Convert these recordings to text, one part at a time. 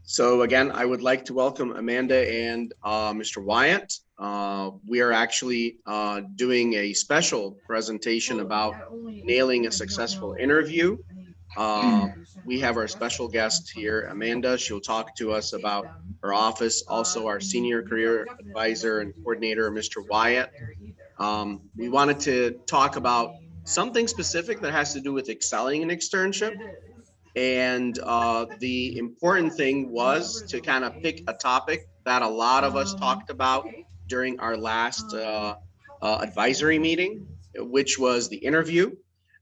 So again, I would like to welcome Amanda and Mr. Wyatt. We are actually doing a special presentation about nailing a successful interview. We have our special guest here, Amanda. She'll talk to us about her office, also our senior career advisor and coordinator, Mr. Wyatt. We wanted to talk about something specific that has to do with excelling in externship. And the important thing was to kind of pick a topic that a lot of us talked about during our last advisory meeting, which was the interview.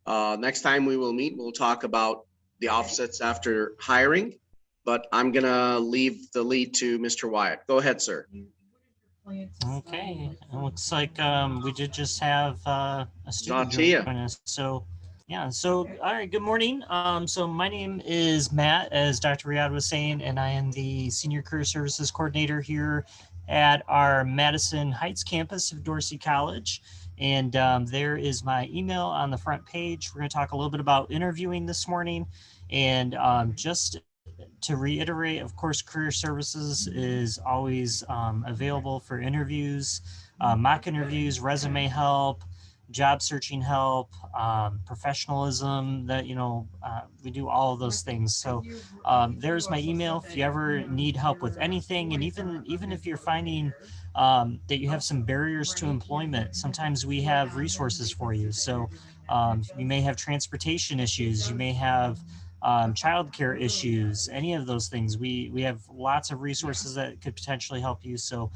Next time we will meet, we'll talk about the offsets after hiring, but I'm gonna leave the lead to Mr. Wyatt. Go ahead, sir. Okay, it looks like we did just have a student Zatia. join us. So, yeah, so, all right, good morning. So my name is Matt, as Dr. Riyad was saying, and I am the Senior Career Services Coordinator here at our Madison Heights campus of Dorsey College. And there is my email on the front page. We're going to talk a little bit about interviewing this morning. And just to reiterate, of course, Career Services is always available for interviews, mock interviews, resume help, job searching help, professionalism, that, we do all of those things. So there's my email if you ever need help with anything. And even if you're finding that you have some barriers to employment, sometimes we have resources for you. So you may have transportation issues, you may have childcare issues, any of those things. We have lots of resources that could potentially help you. So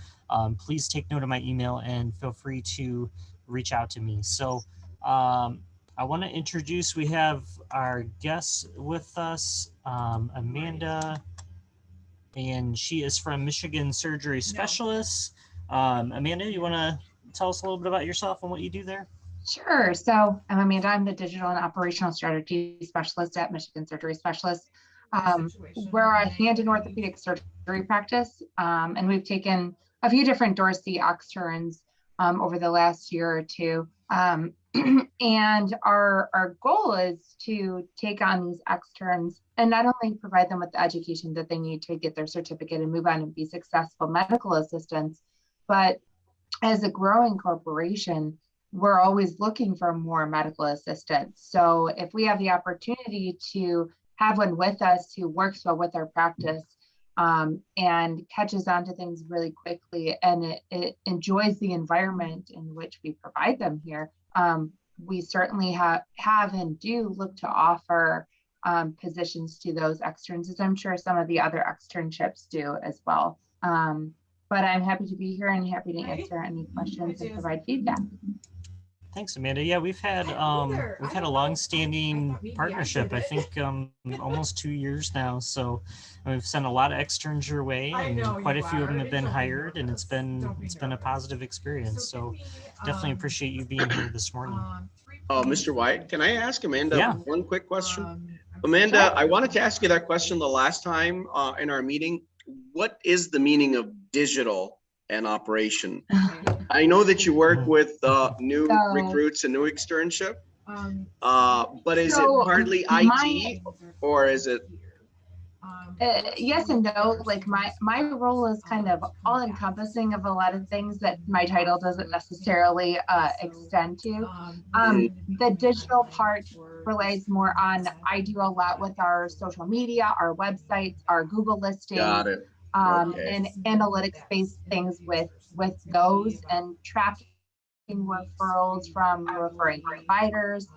please take note of my email and feel free to reach out to me. So I want to introduce, we have our guests with us, Amanda, and she is from Michigan Surgery Specialists. Amanda, you want to tell us a little bit about yourself and what you do there? Sure. So I'm Amanda. I'm the Digital and Operational Strategy Specialist at Michigan Surgery Specialists. We're a hand and orthopedic surgery practice, and we've taken a few different Dorsey externs over the last year or two. And our goal is to take on these externs and not only provide them with the education that they need to get their certificate and move on and be successful medical assistants, but as a growing corporation, we're always looking for more medical assistants. So if we have the opportunity to have one with us who works well with our practice and catches on to things really quickly, and it enjoys the environment in which we provide them here, we certainly have and do look to offer positions to those externs, as I'm sure some of the other externships do as well. But I'm happy to be here and happy to answer any questions and provide feedback. Thanks, Amanda. Yeah, we've had a long-standing partnership. I think almost 2 years now. So we've sent a lot of externs your way, and quite a few of them have been hired, and it's been a positive experience. So definitely appreciate you being here this morning. Mr. Wyatt, can I ask Amanda one quick question? Amanda, Sure. I wanted to ask you that question the last time in our meeting. What is the meaning of digital and operation? I know that you work with new recruits and new externship, but is it partly IT or is it? Yes and no. Like my role is kind of all encompassing of a lot of things that my title doesn't necessarily extend to. The digital part relies more on, I do a lot with our social media, our websites, our Google listings. Got it. And analytics-based things with those, and tracking referrals from referring providers,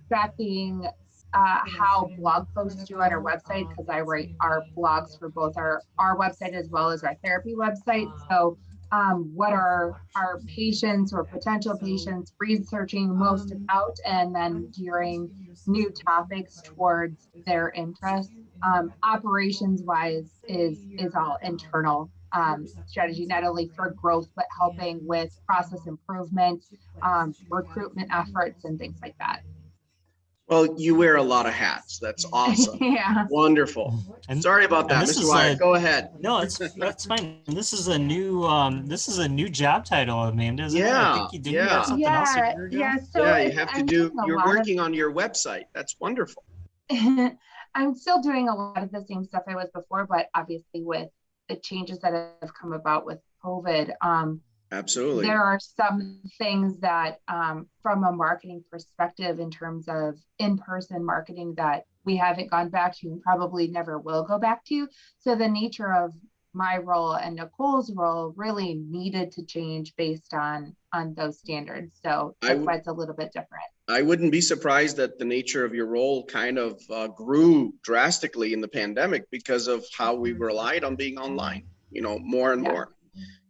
tracking how blog posts do on our website, because I write our blogs for both our website as well as our therapy website. So what are our patients or potential patients researching most about, and then gearing new topics towards their interests. Operations wise is all internal strategy, not only for growth, but helping with process improvement, recruitment efforts and things like that. Well, you wear a lot of hats. That's awesome. Yeah. Wonderful. Sorry about that, Mr. Wyatt. Go ahead. No, that's fine. This is a new job title, Amanda. Isn't it? I think you have something else a year ago. So you have to do. You're working on your website. That's wonderful. I'm still doing a lot of the same stuff I was before, but obviously with the changes that have come about with COVID, Absolutely. there are some things that from a marketing perspective in terms of in-person marketing that we haven't gone back to and probably never will go back to. So the nature of my role and Nicole's role really needed to change based on those standards. So that's why it's a little bit different. I wouldn't be surprised that the nature of your role kind of grew drastically in the pandemic because of how we relied on being online, more and more.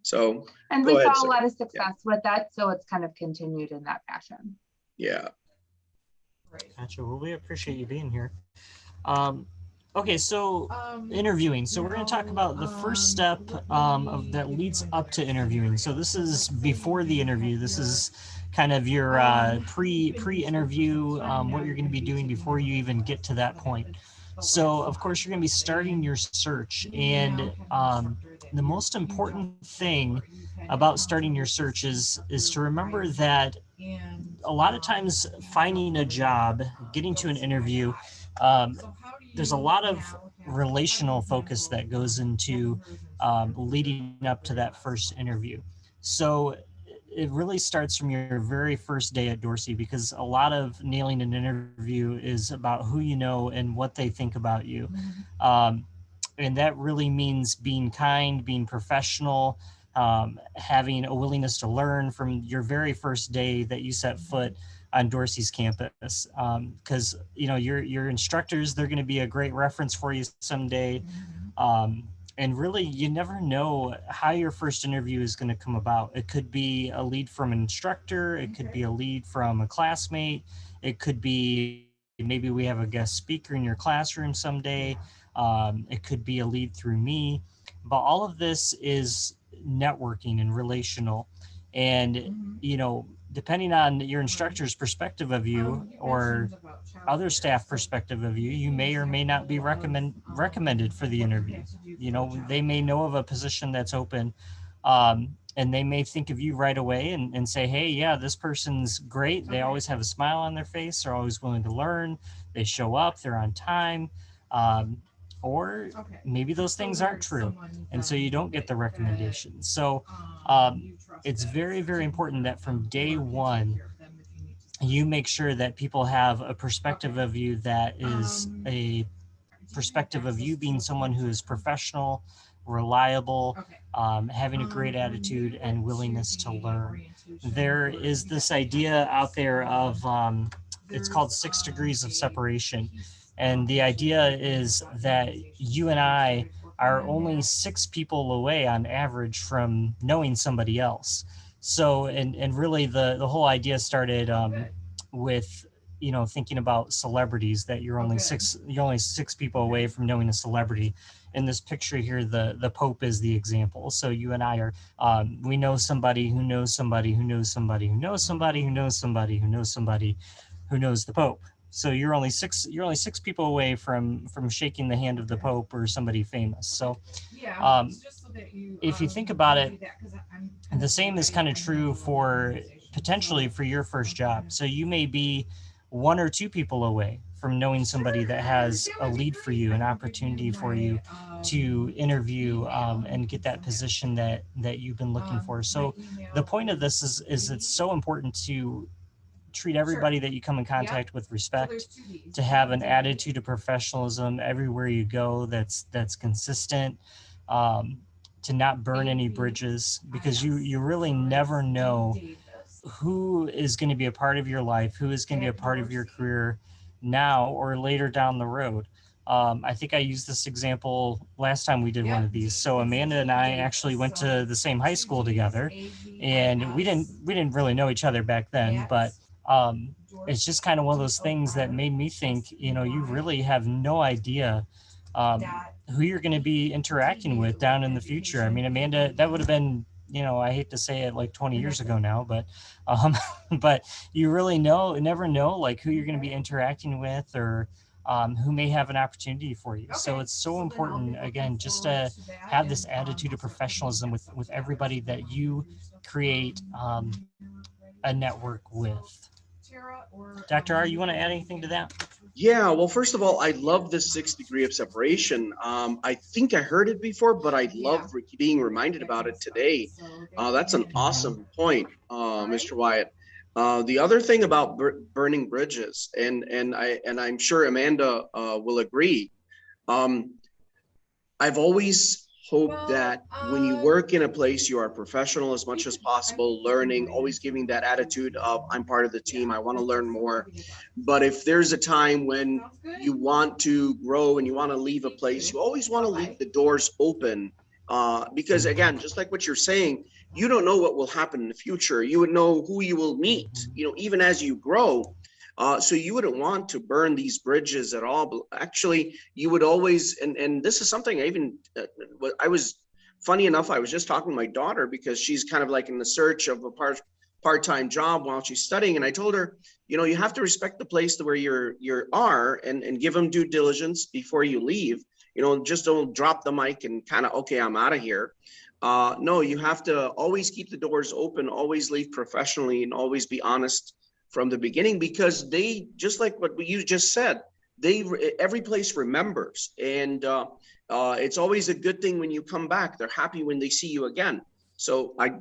So, and we saw a lot of success with that. So it's kind of continued in that fashion. Yeah. Gotcha. Well, we appreciate you being here. Okay, so interviewing. So we're going to talk about the first step that leads up to interviewing. So this is before the interview. This is kind of your pre-interview, what you're going to be doing before you even get to that point. So of course you're going to be starting your search, and the most important thing about starting your search is to remember that a lot of times finding a job, getting to an interview, there's a lot of relational focus that goes into leading up to that first interview. So it really starts from your very first day at Dorsey, because a lot of nailing an interview is about who you know and what they think about you. And that really means being kind, being professional, having a willingness to learn from your very first day that you set foot on Dorsey's campus, because your instructors, they're going to be a great reference for you someday, and really you never know how your first interview is going to come about. It could be a lead from an instructor, it could be a lead from a classmate, it could be maybe we have a guest speaker in your classroom someday, it could be a lead through me, but all of this is networking and relational. And depending on your instructor's perspective of you or other staff perspective of you, you may or may not be recommended for the interview. They may know of a position that's open, and they may think of you right away and say, hey, yeah, this person's great. They always have a smile on their face. They're always willing to learn. They show up. They're on time. Or maybe those things aren't true, and so you don't get the recommendation. So it's very, very important that from day one, you make sure that people have a perspective of you that is a perspective of you being someone who is professional, reliable, having a great attitude and willingness to learn. There is this idea out there of, it's called 6 degrees of separation. And the idea is that you and I are only 6 people away on average from knowing somebody else. So, and really the whole idea started with, thinking about celebrities, that you're only six people away from knowing a celebrity. In this picture here, the Pope is the example. So you and I are, we know somebody who knows somebody who knows somebody who knows somebody who knows somebody who knows somebody who knows the Pope. So you're only six people away from shaking the hand of the Pope or somebody famous. So if you think about it, the same is kind of true for potentially for your first job. So you may be 1 or 2 people away from knowing somebody that has a lead for you, an opportunity for you to interview and get that position that you've been looking for. So the point of this is it's so important to treat everybody that you come in contact with respect, to have an attitude of professionalism everywhere you go that's consistent, to not burn any bridges, because you really never know who is going to be a part of your life, who is going to be a part of your career now or later down the road. I think I used this example last time we did one of these. So Amanda and I actually went to the same high school together, and we didn't really know each other back then, but it's just kind of one of those things that made me think, you really have no idea who you're going to be interacting with down in the future. I mean, Amanda, that would have been, I hate to say it, like 20 years ago now, but but you really never know like who you're going to be interacting with, or who may have an opportunity for you. So it's so important, again, just to have this attitude of professionalism with everybody that you create a network with. Dr. R, you want to add anything to that? Yeah, well, first of all, I love this 6 degree of separation. I think I heard it before, but I love being reminded about it today. That's an awesome point, Mr. Wyatt. The other thing about burning bridges, and I'm sure Amanda will agree. Um, I've always hoped that when you work in a place, you are professional as much as possible, learning, always giving that attitude of I'm part of the team, I want to learn more. But if there's a time when you want to grow and you want to leave a place, you always want to leave the doors open. Because again, just like what you're saying, you don't know what will happen in the future. You would know who you will meet, even as you grow. So you wouldn't want to burn these bridges at all. But actually, you would always, and this is something I even, I was, funny enough, I was just talking to my daughter because she's kind of like in the search of a part-time job while she's studying. And I told her, you have to respect the place where you are and give them due diligence before you leave. Just don't drop the mic and kind of, okay, I'm out of here. No, you have to always keep the doors open, always leave professionally, and always be honest from the beginning, because they, just like what you just said, every place remembers, and it's always a good thing when you come back. They're happy when they see you again. So I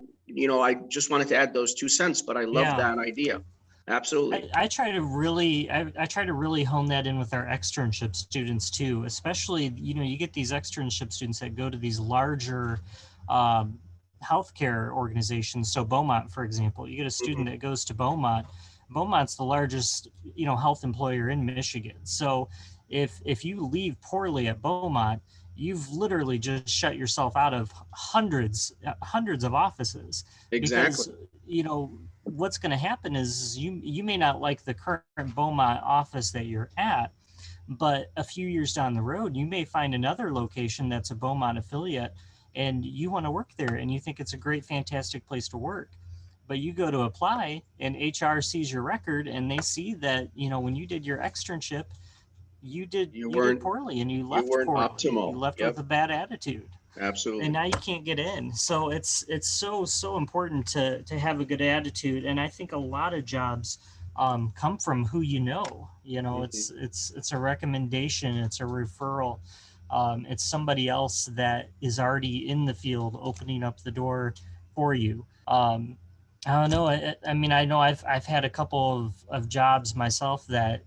just wanted to add those 2 cents, but I love Yeah. that idea. Absolutely. I try to really hone that in with our externship students too, especially, you get these externship students that go to these larger healthcare organizations. So Beaumont, for example, you get a student that goes to Beaumont. Beaumont's the largest, health employer in Michigan. So if you leave poorly at Beaumont, you've literally just shut yourself out of hundreds of offices. Exactly. Because, what's going to happen is you may not like the current Beaumont office that you're at, but a few years down the road, you may find another location that's a Beaumont affiliate and you want to work there and you think it's a great, fantastic place to work. But you go to apply and HR sees your record and they see that, when you did your externship, you did poorly and you left weren't poorly. optimal. You left Yep. with a bad attitude. Absolutely. And now you can't get in. So it's so important to have a good attitude. And I think a lot of jobs come from who it's a recommendation, it's a referral, it's somebody else that is already in the field opening up the door for you. I don't know. I mean, I know I've had a couple of jobs myself that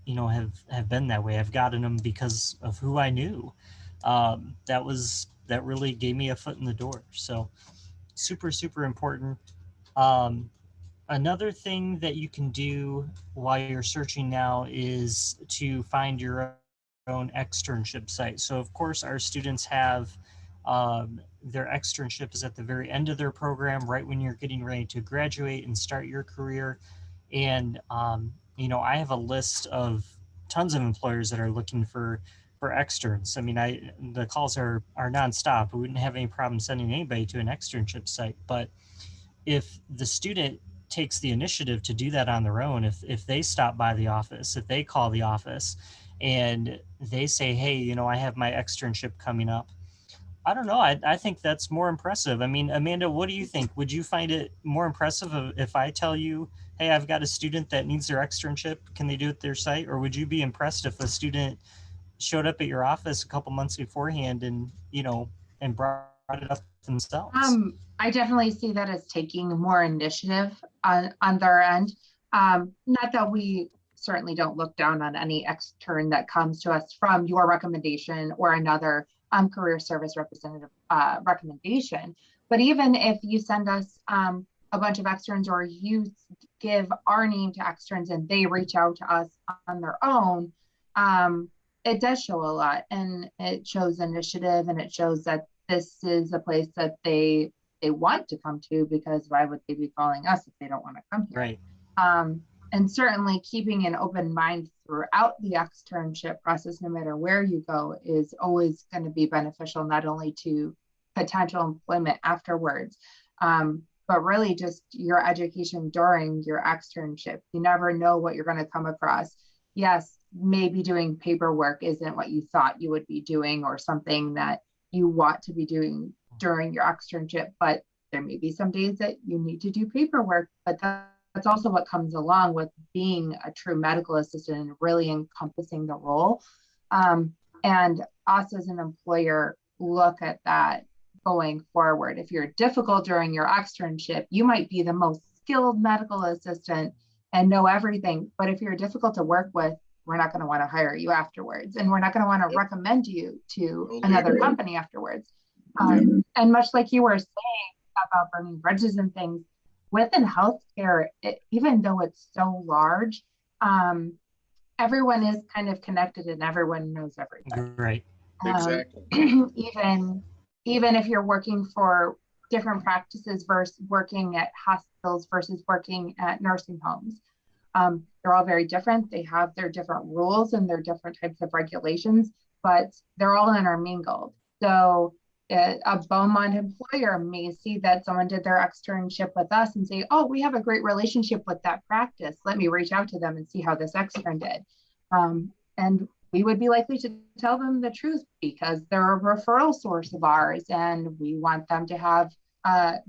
have been that way. I've gotten them because of who I knew. That really gave me a foot in the door. So super important. Another thing that you can do while you're searching now is to find your own externship site. So of course our students have their externship is at the very end of their program, right when you're getting ready to graduate and start your career. And I have a list of tons of employers that are looking for externs. I mean, the calls are nonstop. We wouldn't have any problem sending anybody to an externship site. But if the student takes the initiative to do that on their own, if they stop by the office, if they call the office and they say, hey, I have my externship coming up, I don't know. I think that's more impressive. I mean, Amanda, what do you think? Would you find it more impressive if I tell you, hey, I've got a student that needs their externship, can they do it at their site? Or would you be impressed if a student showed up at your office a couple months beforehand and brought it up themselves? I definitely see that as taking more initiative on their end. Not that we certainly don't look down on any extern that comes to us from your recommendation or another career service representative recommendation. But even if you send us a bunch of externs, or you give our name to externs and they reach out to us on their own, it does show a lot, and it shows initiative, and it shows that this is a place that they want to come to, because why would they be calling us if they don't want to come here? Right. And certainly keeping an open mind throughout the externship process, no matter where you go, is always going to be beneficial, not only to potential employment afterwards, but really just your education during your externship. You never know what you're going to come across. Yes, maybe doing paperwork isn't what you thought you would be doing, or something that you want to be doing during your externship, but there may be some days that you need to do paperwork, but that's also what comes along with being a true medical assistant and really encompassing the role. And us as an employer look at that going forward. If you're difficult during your externship, you might be the most skilled medical assistant and know everything. But if you're difficult to work with, we're not going to want to hire you afterwards. And we're not going to want to recommend you to another company afterwards. And much like you were saying about burning bridges and things, within healthcare, even though it's so large, everyone is kind of connected and everyone knows everything. Right. Exactly. Even if you're working for different practices versus working at hospitals versus working at nursing homes, they're all very different. They have their different rules and their different types of regulations, but they're all intermingled. So a Beaumont employer may see that someone did their externship with us and say, oh, we have a great relationship with that practice. Let me reach out to them and see how this extern did. And we would be likely to tell them the truth because they're a referral source of ours and we want them to have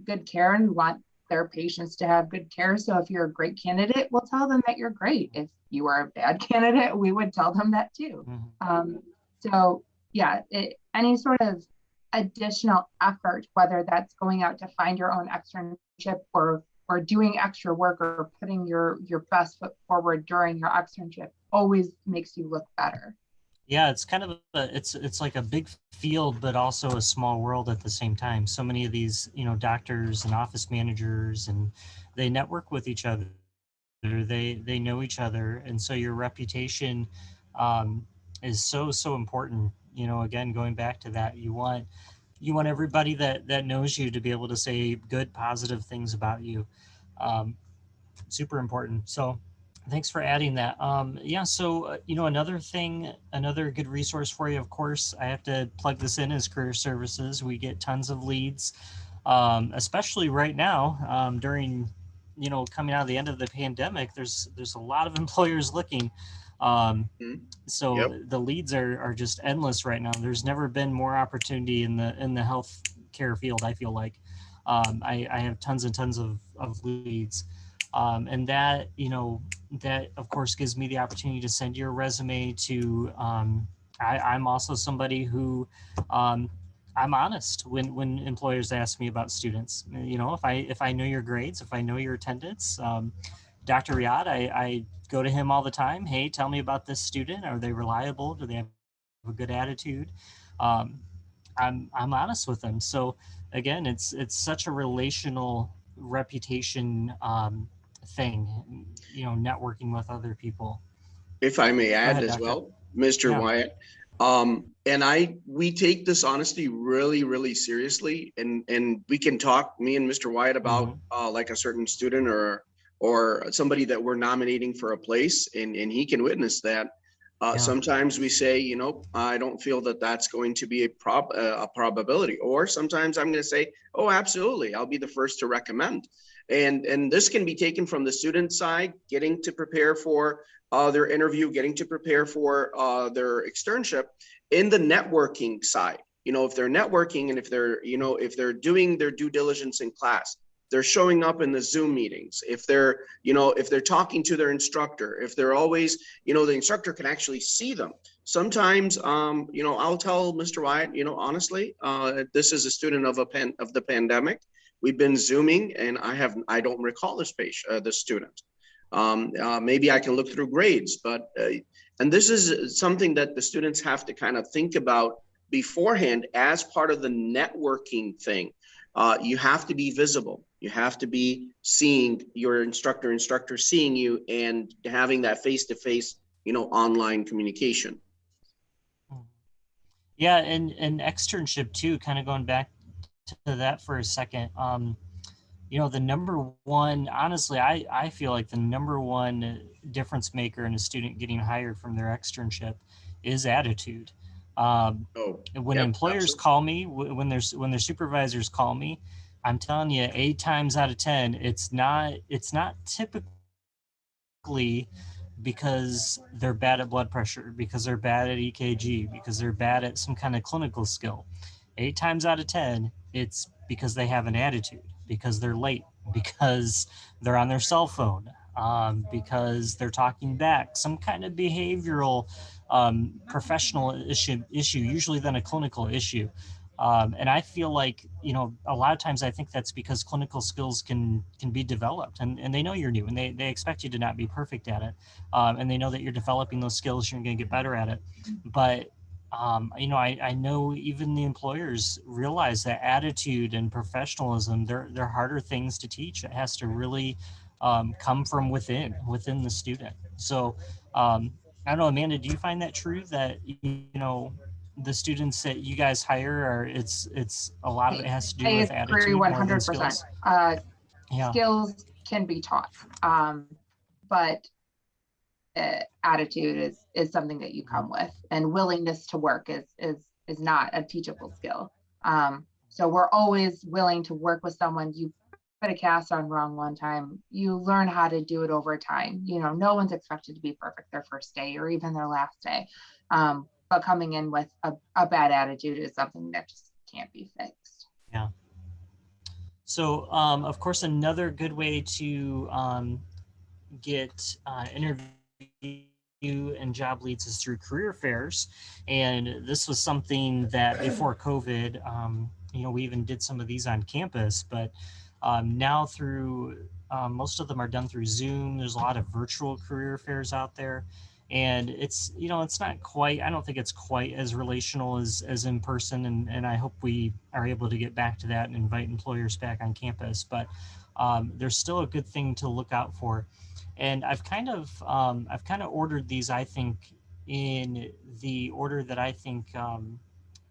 good care and want their patients to have good care. So if you're a great candidate, we'll tell them that you're great. If you are a bad candidate, we would tell them that too. So yeah, any sort of additional effort, whether that's going out to find your own externship or doing extra work or putting your best foot forward during your externship, always makes you look better. Yeah, it's kind of it's like a big field, but also a small world at the same time. So many of these, doctors and office managers, and they network with each other. They know each other, and so your reputation is so important. Again, going back to that, you want everybody that knows you to be able to say good, positive things about you. Super important. So thanks for adding that. So, another good resource for you, of course, I have to plug this in, as Career Services. We get tons of leads, especially right now during, coming out of the end of the pandemic. There's a lot of employers looking. So the leads are just endless right now. There's never been more opportunity in the healthcare field, I feel like. I have tons and tons of leads. And that, that of course gives me the opportunity to send your resume to, I'm also somebody who, I'm honest when employers ask me about students. If I know your grades, if I know your attendance, Dr. Riyad, I go to him all the time. Hey, tell me about this student. Are they reliable? Do they have a good attitude? I'm honest with them. So again, it's such a relational reputation thing, networking with other people. If I may add ahead, as Doctor. well, Mr. Wyatt, and we take this honesty really, really seriously, and we can talk, me and Mr. Wyatt, about like a certain student or somebody that we're nominating for a place, and he can witness that. Sometimes we say, I don't feel that that's going to be a probability, or sometimes I'm going to say, oh, absolutely, I'll be the first to recommend. And this can be taken from the student side, getting to prepare for their interview, getting to prepare for their externship, in the networking side. If they're networking and if they're doing their due diligence in class, they're showing up in the Zoom meetings, if they're talking to their instructor, if they're always, the instructor can actually see them. Sometimes, I'll tell Mr. Wyatt, honestly, this is a student of the pandemic. We've been Zooming, and I don't recall the student. Maybe I can look through grades, but and this is something that the students have to kind of think about beforehand as part of the networking thing. You have to be visible. You have to be seeing your instructor seeing you and having that face-to-face, online communication. Yeah, and externship too, kind of going back to that for a second. The number one, honestly, I feel like the number one difference maker in a student getting hired from their externship is attitude. When employers call me, when their supervisors call me, I'm telling you, 8 times out of 10, it's not typically because they're bad at blood pressure, because they're bad at EKG, because they're bad at some kind of clinical skill. 8 times out of 10, it's because they have an attitude, because they're late, because they're on their cell phone, because they're talking back, some kind of behavioral professional issue, usually then a clinical issue. And I feel like, a lot of times I think that's because clinical skills can be developed, and they know you're new, and they expect you to not be perfect at it. And they know that you're developing those skills, you're going to get better at it. But I know even the employers realize that attitude and professionalism, they're harder things to teach. It has to really come from within the student. So I don't know, Amanda, do you find that true, that the students that you guys hire are, it's a lot of it has to do I with agree attitude more than 100%. skills? Yeah. Skills can be taught, but attitude is something that you come with, and willingness to work is not a teachable skill. So we're always willing to work with someone. You put a cast on wrong one time, you learn how to do it over time. No one's expected to be perfect their first day or even their last day. But coming in with a bad attitude is something that just can't be fixed. Yeah. So, of course, another good way to get interview and job leads is through career fairs. And this was something that before COVID, we even did some of these on campus, but now through most of them are done through Zoom. There's a lot of virtual career fairs out there. And it's not quite, I don't think it's quite as relational as in person. And I hope we are able to get back to that and invite employers back on campus. But there's still a good thing to look out for. And I've kind of ordered these, I think, in the order that I think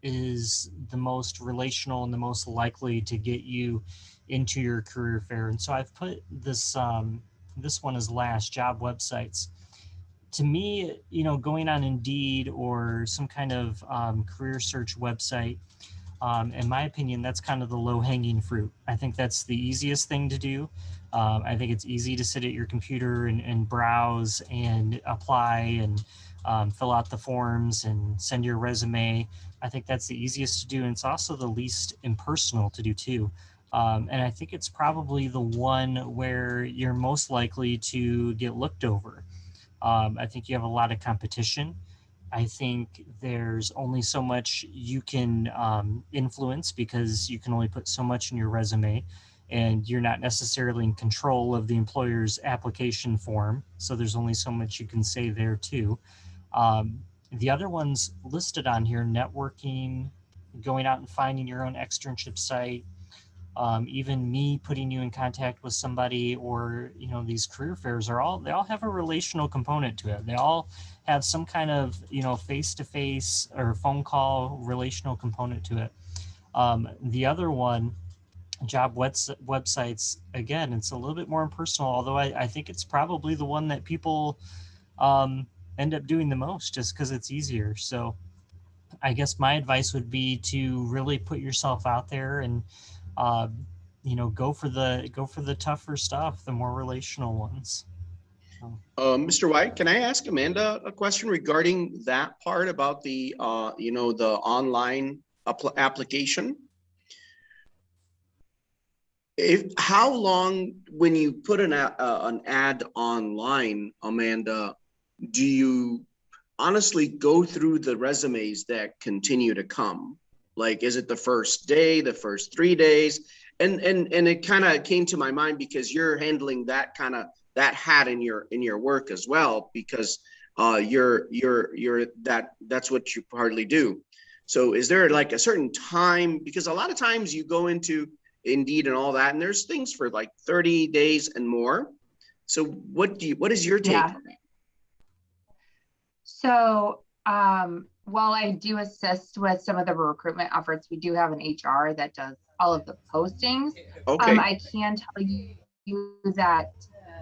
is the most relational and the most likely to get you into your career fair. And so I've put this one as last, job websites. To me, going on Indeed or some kind of career search website, in my opinion, that's kind of the low-hanging fruit. I think that's the easiest thing to do. I think it's easy to sit at your computer and browse and apply and fill out the forms and send your resume. I think that's the easiest to do, and it's also the least impersonal to do too. And I think it's probably the one where you're most likely to get looked over. I think you have a lot of competition. I think there's only so much you can influence, because you can only put so much in your resume, and you're not necessarily in control of the employer's application form. So there's only so much you can say there too. The other ones listed on here: networking, going out and finding your own externship site, even me putting you in contact with somebody, or these career fairs they all have a relational component to it. They all have some kind of face-to-face or phone call relational component to it. The other one, job websites, again, it's a little bit more impersonal, although I think it's probably the one that people end up doing the most, just because it's easier. So I guess my advice would be to really put yourself out there and go for the tougher stuff, the more relational ones. Mr. White, can I ask Amanda a question regarding that part about the the online application? How long, when you put an ad online, Amanda, do you honestly go through the resumes that continue to come? Like, is it the first day, the first 3 days? And it kind of came to my mind because you're handling that hat in your work as well, because that's what you partly do. So is there like a certain time? Because a lot of times you go into Indeed and all that, and there's things for like 30 days and more. So what is your take on that? So while I do assist with some of the recruitment efforts, we do have an HR that does all of the postings. Okay. I can tell you that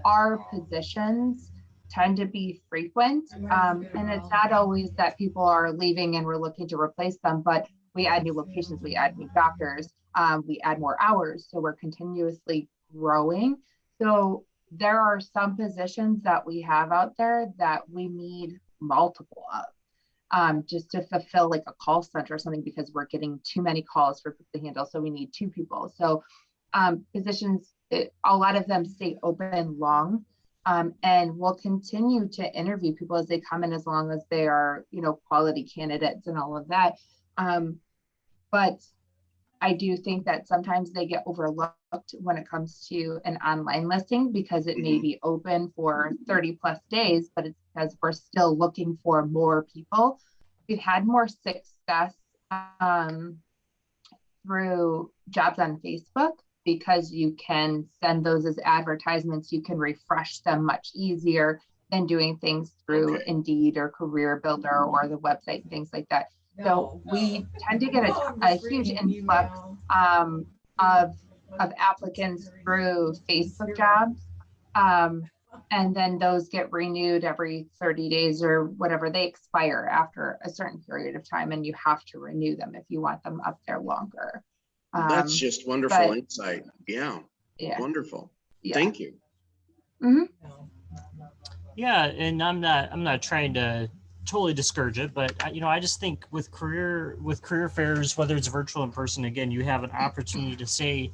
our positions tend to be frequent, and it's not always that people are leaving and we're looking to replace them, but we add new locations, we add new doctors, we add more hours, so we're continuously growing. So there are some positions that we have out there that we need multiple of, just to fulfill like a call center or something, because we're getting too many calls for people to handle, so we need 2 people. So positions, a lot of them stay open long. And we'll continue to interview people as they come in, as long as they are, quality candidates and all of that. But I do think that sometimes they get overlooked when it comes to an online listing, because it may be open for 30 plus days, but it's because we're still looking for more people. We've had more success through jobs on Facebook, because you can send those as advertisements. You can refresh them much easier than doing things through Indeed or Career Builder or the website, things like that. So we tend to get a huge influx of applicants through Facebook jobs. And then those get renewed every 30 days or whatever. They expire after a certain period of time, and you have to renew them if you want them up there longer. That's just wonderful insight. Yeah. Wonderful. Yeah. Thank you. Yeah, and I'm not trying to totally discourage it, but I just think with career fairs, whether it's virtual or in person, again, you have an opportunity to say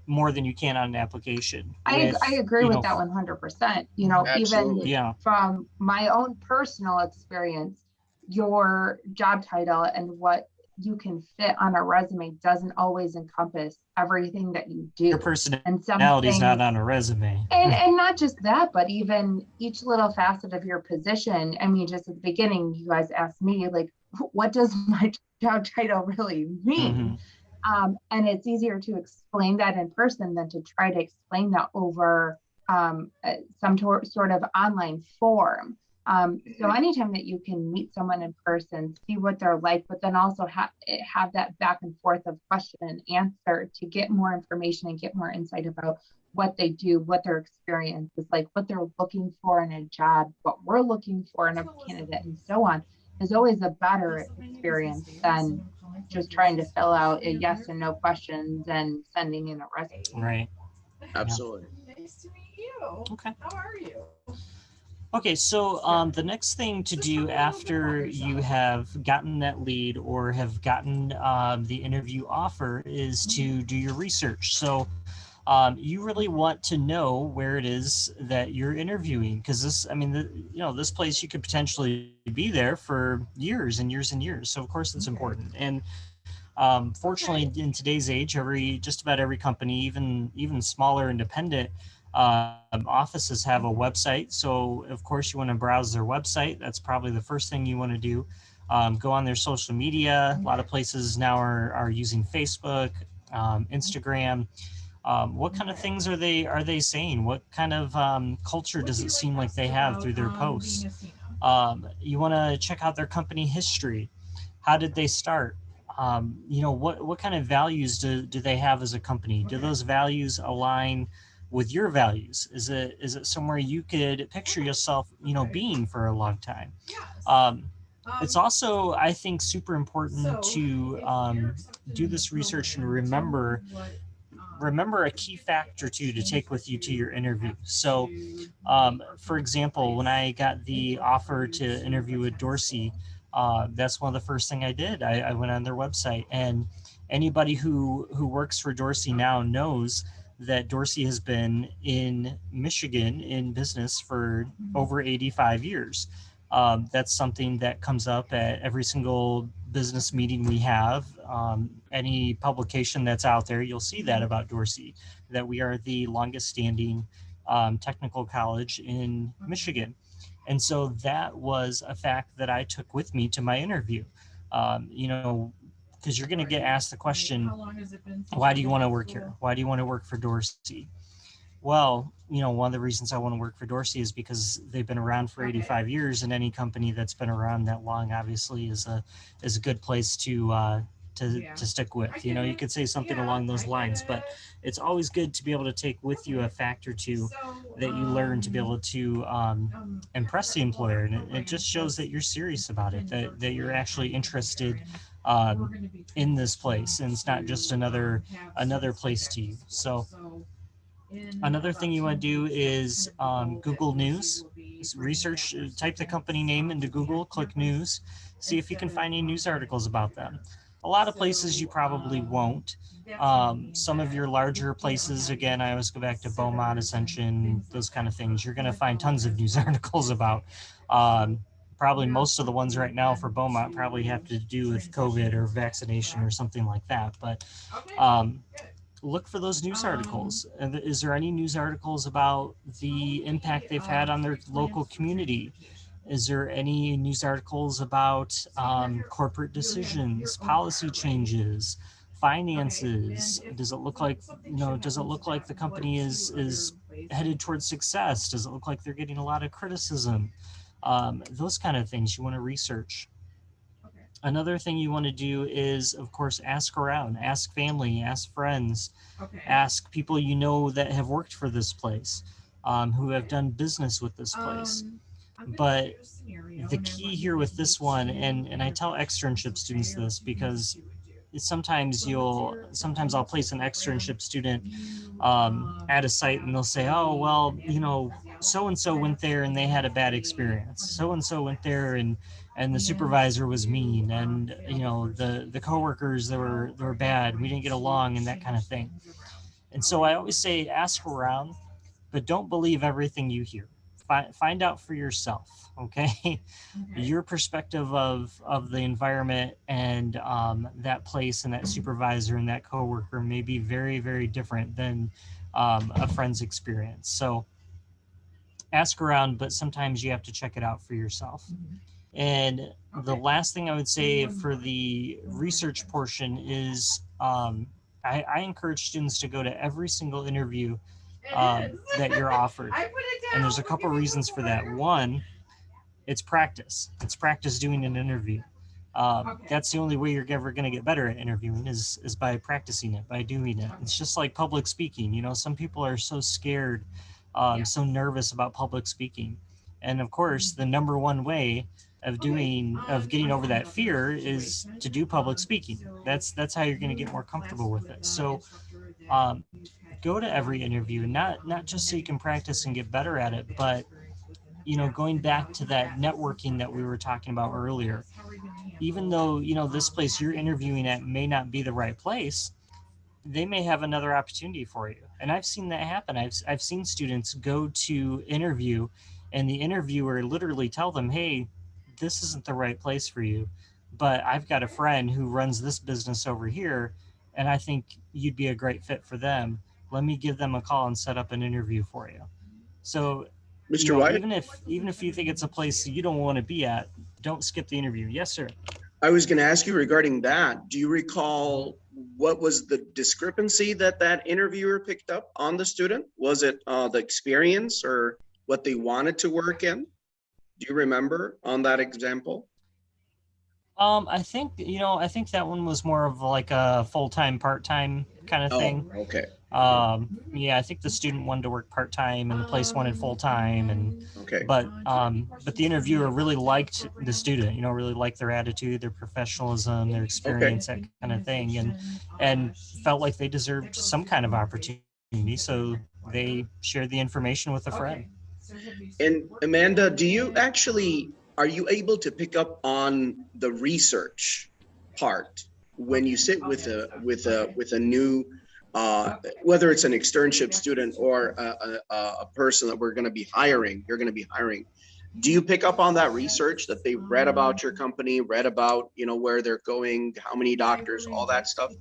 more than you can on an application. I agree with that 100%. Absolutely. Even from my own personal experience, your job title and what you can fit on a resume doesn't always encompass everything that you do. Your personality is not on a resume. And not just that, but even each little facet of your position. I mean, just at the beginning, you guys asked me, like, what does my job title really mean? And it's easier to explain that in person than to try to explain that over some sort of online form. So anytime that you can meet someone in person, see what they're like, but then also have that back and forth of question and answer to get more information and get more insight about what they do, what their experience is like, what they're looking for in a job, what we're looking for in a candidate, and so on, is always a better experience than just trying to fill out a yes and no questions and sending in a resume. Right. Absolutely. Nice to meet you. Okay. How are you? Okay, so the next thing to do after you have gotten that lead or have gotten the interview offer is to do your research. So you really want to know where it is that you're interviewing, because this place, you could potentially be there for years and years and years. So of course it's important. And fortunately, in today's age, just about every company, even smaller independent offices have a website. So of course you want to browse their website. That's probably the first thing you want to do. Go on their social media. A lot of places now are using Facebook, Instagram. What kind of things are they saying? What kind of culture does it seem like they have through their posts? You want to check out their company history. How did they start? What kind of values do they have as a company? Do those values align with your values? Is it somewhere you could picture yourself, being for a long time? It's also, I think, super important to do this research and remember a key fact or two to take with you to your interview. So, for example, when I got the offer to interview with Dorsey, that's one of the first thing I did. I went on their website, and anybody who works for Dorsey now knows that Dorsey has been in Michigan in business for over 85 years. That's something that comes up at every single business meeting we have. Any publication that's out there, you'll see that about Dorsey, that we are the longest standing technical college in Michigan. And so that was a fact that I took with me to my interview. Because you're going to get asked the question, why do you want to work here? Why do you want to work for Dorsey? Well, one of the reasons I want to work for Dorsey is because they've been around for 85 years, and any company that's been around that long obviously is a good place to stick with. You could say something along those lines, but it's always good to be able to take with you a fact or two that you learn to be able to impress the employer. And it just shows that you're serious about it, that you're actually interested in this place, and it's not just another place to you. So another thing you want to do is Google News. Research, type the company name into Google, click news, see if you can find any news articles about them. A lot of places you probably won't. Some of your larger places, again, I always go back to Beaumont, Ascension, those kind of things. You're going to find tons of news articles about. Probably most of the ones right now for Beaumont probably have to do with COVID or vaccination or something like that. But look for those news articles. And is there any news articles about the impact they've had on their local community? Is there any news articles about corporate decisions, policy changes, finances? Does it look like, does it look like the company is headed towards success? Does it look like they're getting a lot of criticism? Those kind of things you want to research. Another thing you want to do is, of course, ask around, ask family, ask friends, ask people you know that have worked for this place, who have done business with this place. But the key here with this one, and I tell externship students this because sometimes I'll place an externship student at a site and they'll say, oh, well, so-and-so went there and they had a bad experience. So-and-so went there and the supervisor was mean, and the coworkers, they were bad. We didn't get along and that kind of thing. And so I always say, ask around, but don't believe everything you hear. Find out for yourself, okay? Your perspective of the environment and that place and that supervisor and that coworker may be very, very different than a friend's experience. So ask around, but sometimes you have to check it out for yourself. And the last thing I would say for the research portion is I encourage students to go to every single interview that you're offered. And there's a couple reasons for that. One, it's practice. It's practice doing an interview. That's the only way you're ever going to get better at interviewing is by practicing it, by doing it. It's just like public speaking. Some people are so scared, so nervous about public speaking. And of course, the number one way of getting over that fear is to do public speaking. That's how you're going to get more comfortable with it. So go to every interview, not just so you can practice and get better at it, but going back to that networking that we were talking about earlier, even though this place you're interviewing at may not be the right place, they may have another opportunity for you. And I've seen that happen. I've seen students go to interview and the interviewer literally tell them, hey, this isn't the right place for you, but I've got a friend who runs this business over here and I think you'd be a great fit for them. Let me give them a call and set up an interview for you. So Mr. Wyatt? even if you think it's a place you don't want to be at, don't skip the interview. Yes, sir. I was going to ask you regarding that. Do you recall what was the discrepancy that interviewer picked up on the student? Was it the experience or what they wanted to work in? Do you remember on that example? I think that one was more of like a full-time, part-time kind of thing. Okay. I think the student wanted to work part-time and the place wanted full-time, and Okay. but the interviewer really liked the student, really liked their attitude, their professionalism, their experience, that kind of thing, and felt like they deserved some kind of opportunity. So they shared the information with a friend. And Amanda, are you able to pick up on the research part when you sit with a new, whether it's an externship student or a person that you're going to be hiring? Do you pick up on that research that they read about your company, read about, where they're going, how many doctors, all that stuff?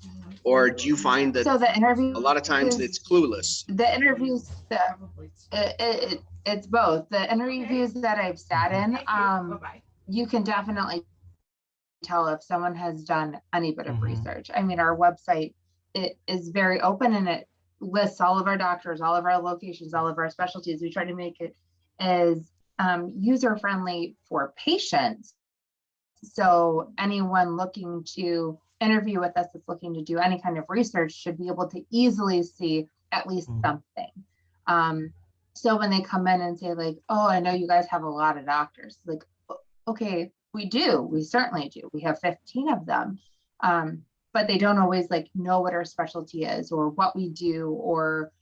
Or do you find that the interview, a lot of times it's clueless? The interviews, it's both. The interviews that I've sat in, you can definitely tell if someone has done any bit of research. I mean, our website, it is very open and it lists all of our doctors, all of our locations, all of our specialties. We try to make it as user-friendly for patients. So anyone looking to interview with us that's looking to do any kind of research should be able to easily see at least something. So when they come in and say like, oh, I know you guys have a lot of doctors, like, okay, we do, we certainly do. We have 15 of them, but they don't always know what our specialty is or what we do or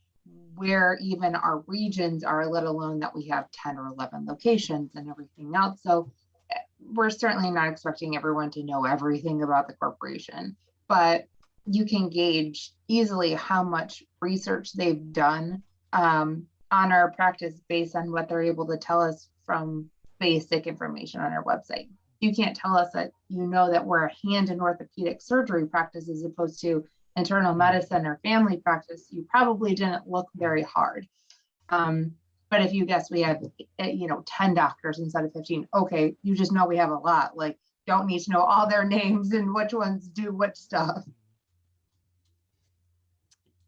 where even our regions are, let alone that we have 10 or 11 locations and everything else. So we're certainly not expecting everyone to know everything about the corporation, but you can gauge easily how much research they've done on our practice based on what they're able to tell us from basic information on our website. You can't tell us that you know that we're a hand and orthopedic surgery practice as opposed to internal medicine or family practice. You probably didn't look very hard. But if you guess we have, 10 doctors instead of 15, okay, you just know we have a lot. Like, don't need to know all their names and which ones do which stuff.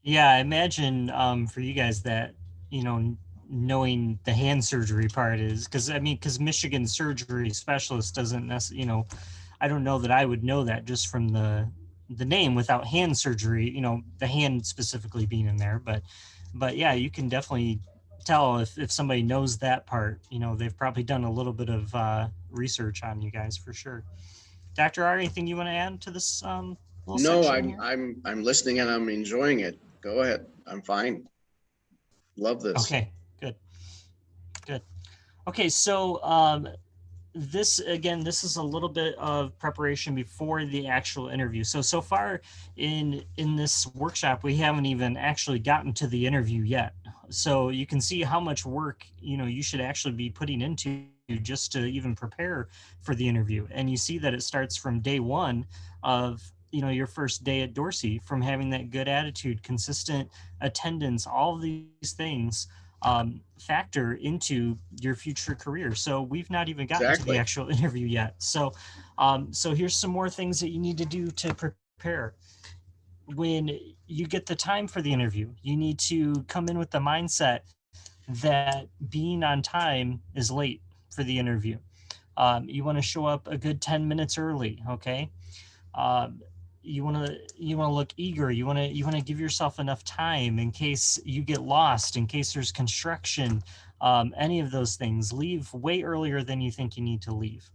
Yeah, I imagine for you guys that, knowing the hand surgery part is because Michigan Surgery Specialist doesn't necessarily, I don't know that I would know that just from the name without hand surgery, the hand specifically being in there. But yeah, you can definitely tell if somebody knows that part, they've probably done a little bit of research on you guys for sure. Dr. R, anything you want to add to this little No, section here? I'm listening and I'm enjoying it. Go ahead. I'm fine. Love this. Okay, good. Okay, so this is a little bit of preparation before the actual interview. So far in this workshop, we haven't even actually gotten to the interview yet. So you can see how much work, you should actually be putting into just to even prepare for the interview. And you see that it starts from day one of, your first day at Dorsey, from having that good attitude, consistent attendance, all of these things factor into your future career. So we've not even gotten to the actual interview yet. So here's some more things that you need to do to prepare. When you get the time for the interview, you need to come in with the mindset that being on time is late for the interview. You want to show up a good 10 minutes early. Okay. You want to look eager. You want to give yourself enough time in case you get lost, in case there's construction, any of those things. Leave way earlier than you think you need to leave.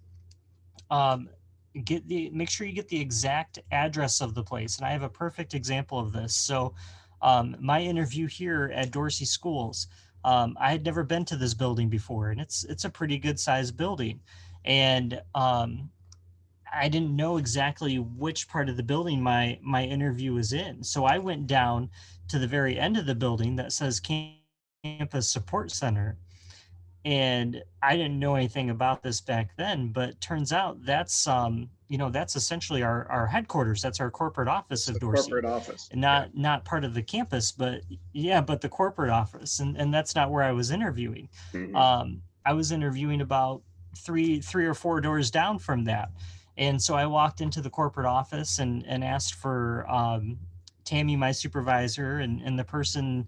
Make sure you get the exact address of the place. And I have a perfect example of this. So my interview here at Dorsey Schools, I had never been to this building before, and it's a pretty good sized building. And I didn't know exactly which part of the building my interview was in. So I went down to the very end of the building that says Campus Support Center. And I didn't know anything about this back then, but turns out that's essentially our headquarters. That's our corporate office of Dorsey. Corporate office. And not part of the campus, but the corporate office. And that's not where I was interviewing. Mm-hmm. I was interviewing about three or four doors down from that. And so I walked into the corporate office and asked for Tammy, my supervisor, and the person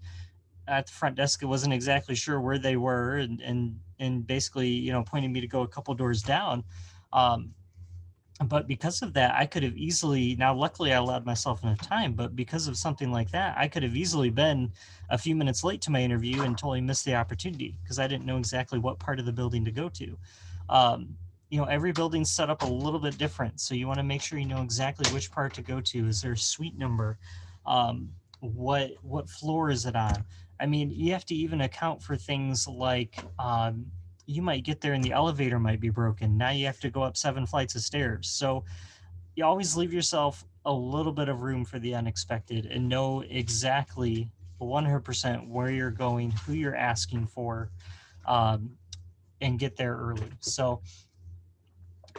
at the front desk wasn't exactly sure where they were, and basically, pointed me to go a couple doors down. But because of that, I could have easily, now luckily I allowed myself enough time, but because of something like that, I could have easily been a few minutes late to my interview and totally missed the opportunity because I didn't know exactly what part of the building to go to. Every building's set up a little bit different. So you want to make sure you know exactly which part to go to. Is there a suite number? What floor is it on? I mean, you have to even account for things like you might get there and the elevator might be broken. Now you have to go up 7 flights of stairs. So you always leave yourself a little bit of room for the unexpected and know exactly 100% where you're going, who you're asking for, and get there early. So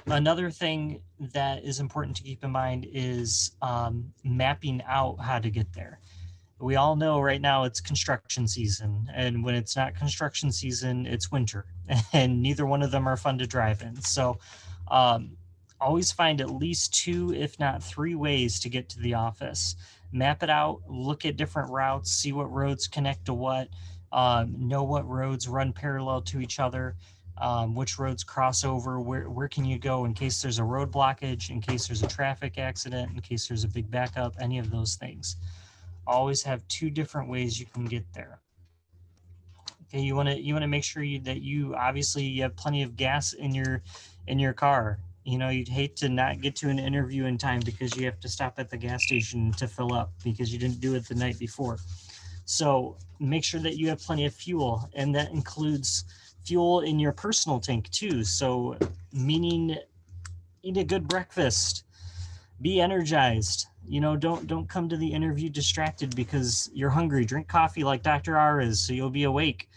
another thing that is important to keep in mind is mapping out how to get there. We all know right now it's construction season, and when it's not construction season, it's winter, and neither one of them are fun to drive in. So always find at least 2, if not 3 ways to get to the office. Map it out, look at different routes, see what roads connect to what, know what roads run parallel to each other, which roads cross over, where can you go in case there's a road blockage, in case there's a traffic accident, in case there's a big backup, any of those things. Always have 2 different ways you can get there. Okay, you want to make sure that you obviously have plenty of gas in your car. You'd hate to not get to an interview in time because you have to stop at the gas station to fill up because you didn't do it the night before. So make sure that you have plenty of fuel, and that includes fuel in your personal tank too. So meaning eat a good breakfast, be energized. Don't come to the interview distracted because you're hungry. Drink coffee like Dr. R is, so you'll be awake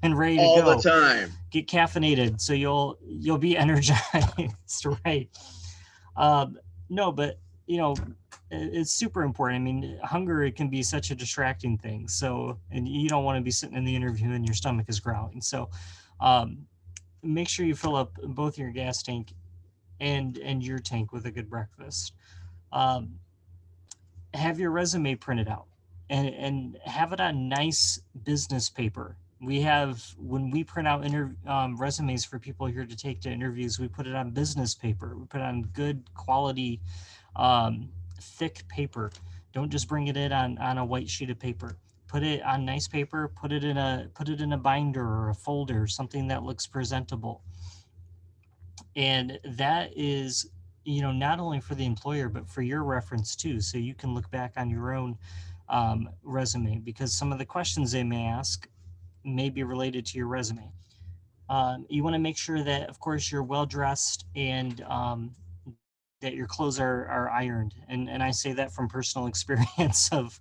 and ready to All go. the time. Get caffeinated, so you'll be energized, right? No, but it's super important. I mean, hunger, it can be such a distracting thing. So, and you don't want to be sitting in the interview and your stomach is growling. So, make sure you fill up both your gas tank and your tank with a good breakfast. Have your resume printed out and have it on nice business paper. When we print out resumes for people here to take to interviews, we put it on business paper. We put it on good quality, thick paper. Don't just bring it in on a white sheet of paper. Put it on nice paper, put it in a binder or a folder, something that looks presentable. And that is, not only for the employer, but for your reference too. So you can look back on your own resume, because some of the questions they may ask may be related to your resume. You want to make sure that, of course, you're well dressed and that your clothes are ironed. And I say that from personal experience of,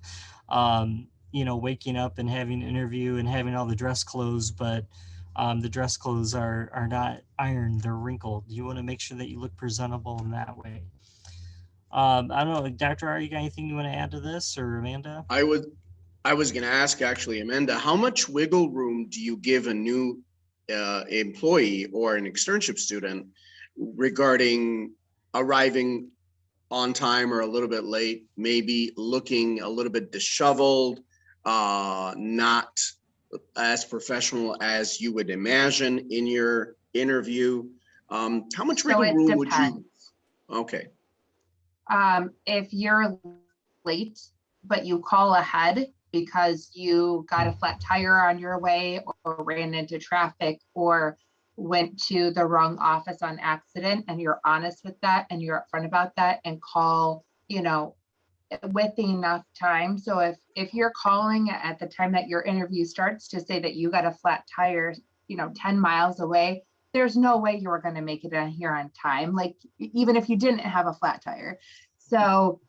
waking up and having an interview and having all the dress clothes, but the dress clothes are not ironed, they're wrinkled. You want to make sure that you look presentable in that way. I don't know, Dr. R, you got anything you want to add to this, or Amanda? I was going to ask, actually, Amanda, how much wiggle room do you give a new employee or an externship student regarding arriving on time or a little bit late, maybe looking a little bit disheveled, not as professional as you would imagine in your interview? How much wiggle room would you? Okay. If you're late, but you call ahead because you got a flat tire on your way or ran into traffic or went to the wrong office on accident, and you're honest with that and you're upfront about that, and call, with enough time. So if you're calling at the time that your interview starts to say that you got a flat tire, 10 miles away, there's no way you're going to make it in here on time, like even if you didn't have a flat tire. So,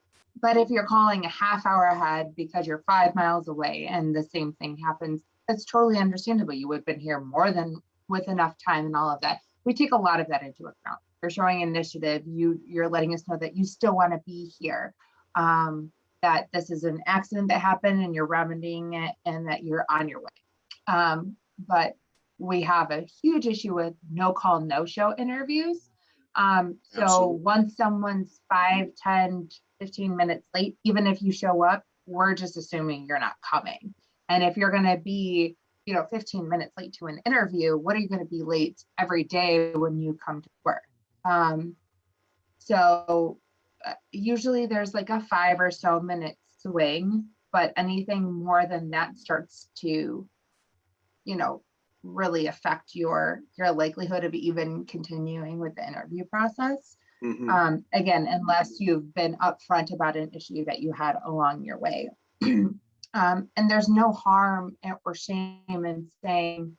but if you're calling a half hour ahead because you're 5 miles away and the same thing happens, it's totally understandable. You would have been here more than with enough time and all of that. We take a lot of that into account. You're showing initiative. You're letting us know that you still want to be here, that this is an accident that happened and you're remedying it and that you're on your way. But we have a huge issue with no call, no show interviews. So Absolutely. once someone's 5, 10, 15 minutes late, even if you show up, we're just assuming you're not coming. And if you're going to be, 15 minutes late to an interview, what are you going to be late every day when you come to work? So usually there's like a 5 or so minute swing, but anything more than that starts to, really affect your likelihood of even continuing with the interview process. Mm-hmm. Again, unless you've been upfront about an issue that you had along your way. And there's no harm or shame in saying,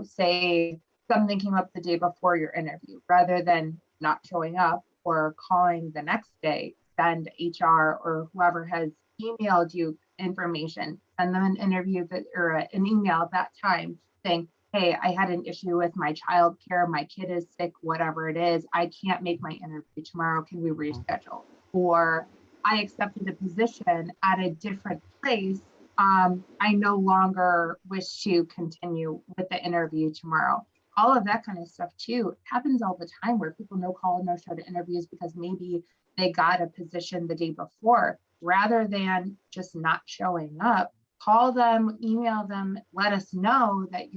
say something came up the day before your interview, rather than not showing up or calling the next day, send HR or whoever has emailed you information, send them an email at that time saying, hey, I had an issue with my childcare, my kid is sick, whatever it is, I can't make my interview tomorrow, can we reschedule? Or I accepted a position at a different place, I no longer wish to continue with the interview tomorrow. All of that kind of stuff too happens all the time, where people no call, no show to interviews because maybe they got a position the day before. Rather than just not showing up, call them, email them, let us know that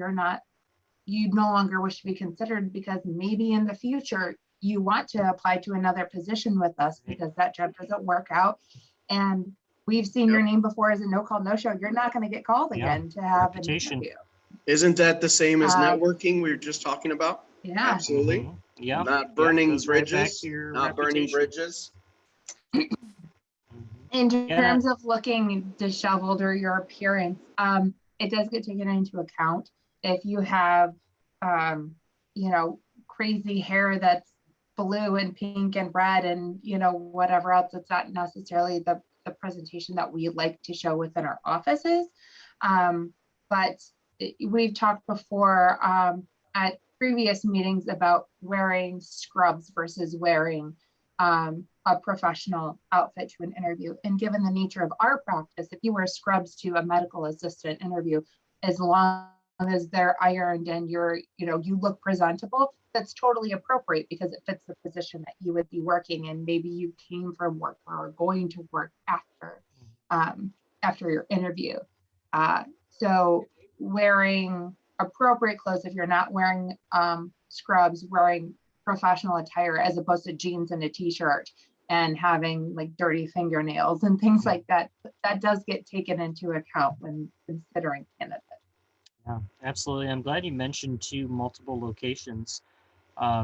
you no longer wish to be considered, because maybe in the future you want to apply to another position with us because that job doesn't work out. And we've seen your name before as a no call, no show. You're not going to get called again to have Reputation. an interview. Isn't that the same as networking we were just talking about? Yeah. Absolutely. Mm-hmm. Yeah. Not burning bridges, not burning bridges. In terms of looking disheveled or your appearance, it does get taken into account. If you have, crazy hair that's blue and pink and red and, you know, whatever else. It's not necessarily the presentation that we like to show within our offices. But we've talked before at previous meetings about wearing scrubs versus wearing a professional outfit to an interview. And given the nature of our practice, if you wear scrubs to a medical assistant interview, as long as they're ironed and you're, you know, you look presentable, that's totally appropriate because it fits the position that you would be working in. Maybe you came from work or are going to work after your interview. So wearing appropriate clothes, if you're not wearing scrubs, wearing professional attire as opposed to jeans and a t-shirt and having like dirty fingernails and things like that, that does get taken into account when considering candidates. Yeah, absolutely. I'm glad you mentioned two multiple locations,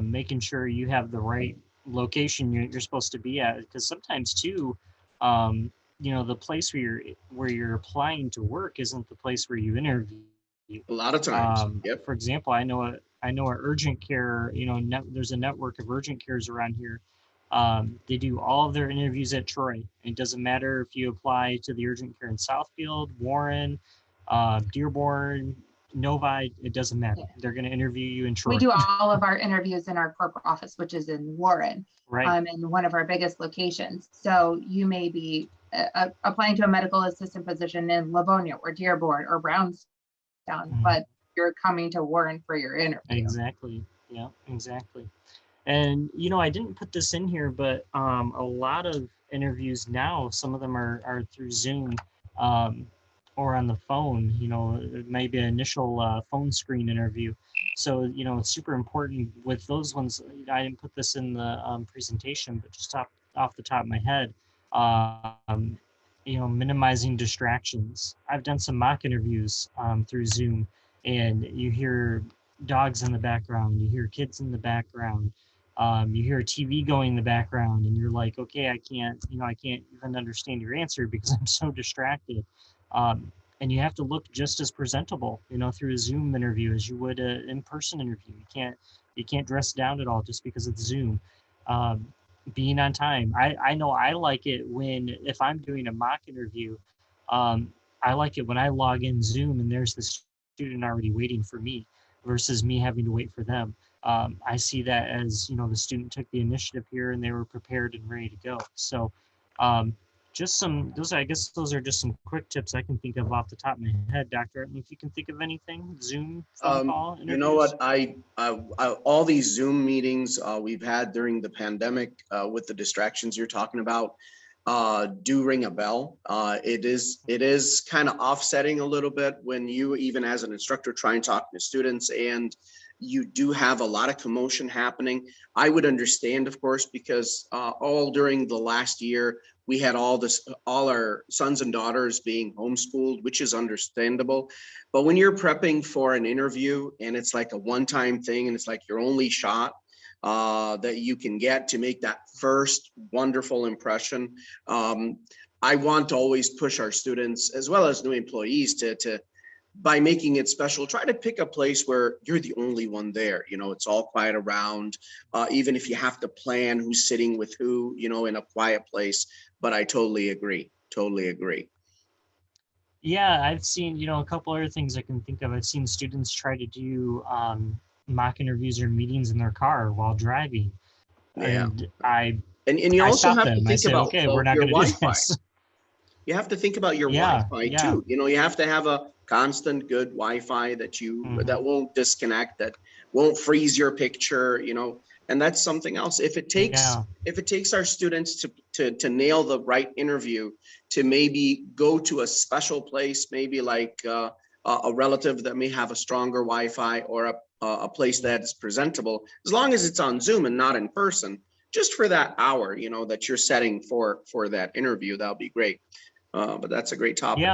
making sure you have the right location you're supposed to be at, because sometimes too, you know, the place where you're applying to work isn't the place where you interview. A lot of times. Yep. For example, I know a urgent care, you know, there's a network of urgent cares around here. They do all of their interviews at Troy. It doesn't matter if you apply to the urgent care in Southfield, Warren, Dearborn, Novi, it doesn't matter. Yeah. They're going to interview you in Troy. We do all of our interviews in our corporate office, which is in Warren, right. in one of our biggest locations. So you may be applying to a medical assistant position in Livonia or Dearborn or Brownstown, but you're coming to Warren for your interview. Exactly. Yeah, exactly. And, you know, I didn't put this in here, but a lot of interviews now, some of them are through Zoom or on the phone. You know, it may be an initial phone screen interview. So, you know, it's super important with those ones. I didn't put this in the presentation, but just off the top of my head, you know, minimizing distractions. I've done some mock interviews through Zoom, and you hear dogs in the background, you hear kids in the background, you hear a TV going in the background, and you're like, okay, I can't even understand your answer because I'm so distracted. And you have to look just as presentable, you know, through a Zoom interview as you would an in-person interview. You can't dress down at all just because it's Zoom. Being on time. I know I like it if I'm doing a mock interview, I like it when I log in Zoom and there's the student already waiting for me versus me having to wait for them. I see that as, you know, the student took the initiative here and they were prepared and ready to go. So just I guess those are just some quick tips I can think of off the top of my head. Doctor, if you can think of anything, Zoom, phone call interviews? You know what, I all these Zoom meetings we've had during the pandemic with the distractions you're talking about do ring a bell. It is kind of offsetting a little bit when you, even as an instructor, try and talk to students and you do have a lot of commotion happening. I would understand, of course, because all during the last year, we had all our sons and daughters being homeschooled, which is understandable. But when you're prepping for an interview and it's like a one-time thing and it's like your only shot that you can get to make that first wonderful impression, I want to always push our students as well as new employees to by making it special, try to pick a place where you're the only one there. You know, it's all quiet around, even if you have to plan who's sitting with who, you know, in a quiet place. But I totally agree. Yeah, I've seen, you know, a couple other things I can think of. I've seen students try to do mock interviews or meetings in their car while driving. Yeah. And you also have to think about okay, we're not going to do this. You have to think about your Wi-Fi too. You know, you have to have a constant good Wi-Fi that that won't disconnect, that won't freeze your picture, you know, and that's something else. If it takes our students to nail the right interview, to maybe go to a special place, maybe like a relative that may have a stronger Wi-Fi or a place that's presentable, as long as it's on Zoom and not in person, just for that hour, you know, that you're setting for that interview, that'll be great. But that's a great topic.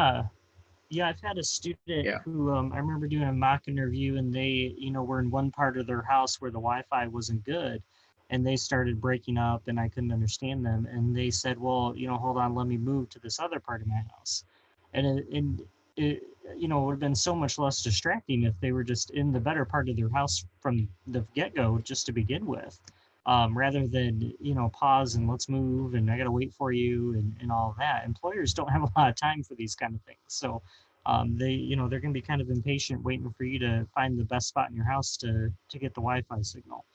Yeah, I've had a student who I remember doing a mock interview, and they, you know, were in one part of their house where the Wi-Fi wasn't good, and they started breaking up, and I couldn't understand them. And they said, "Well, you know, hold on, let me move to this other part of my house." And it, you know, would have been so much less distracting if they were just in the better part of their house from the get-go just to begin with, rather than, you know, pause and let's move and I got to wait for you and all of that. Employers don't have a lot of time for these kind of things. So they, you know, they're going to be kind of impatient waiting for you to find the best spot in your house to get the Wi-Fi signal.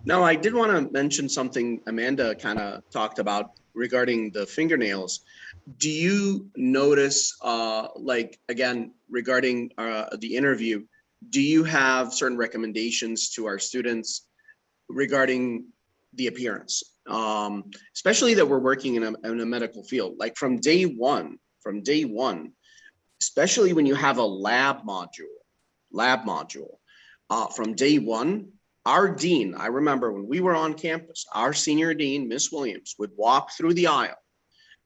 Now, I did want to mention something Amanda kind of talked about regarding the fingernails. Do you notice, like, again, regarding the interview, do you have certain recommendations to our students regarding the appearance? Especially that we're working in a medical field, like from day one, especially when you have a lab module, from day one, our dean, I remember when we were on campus, our senior dean, Miss Williams, would walk through the aisle.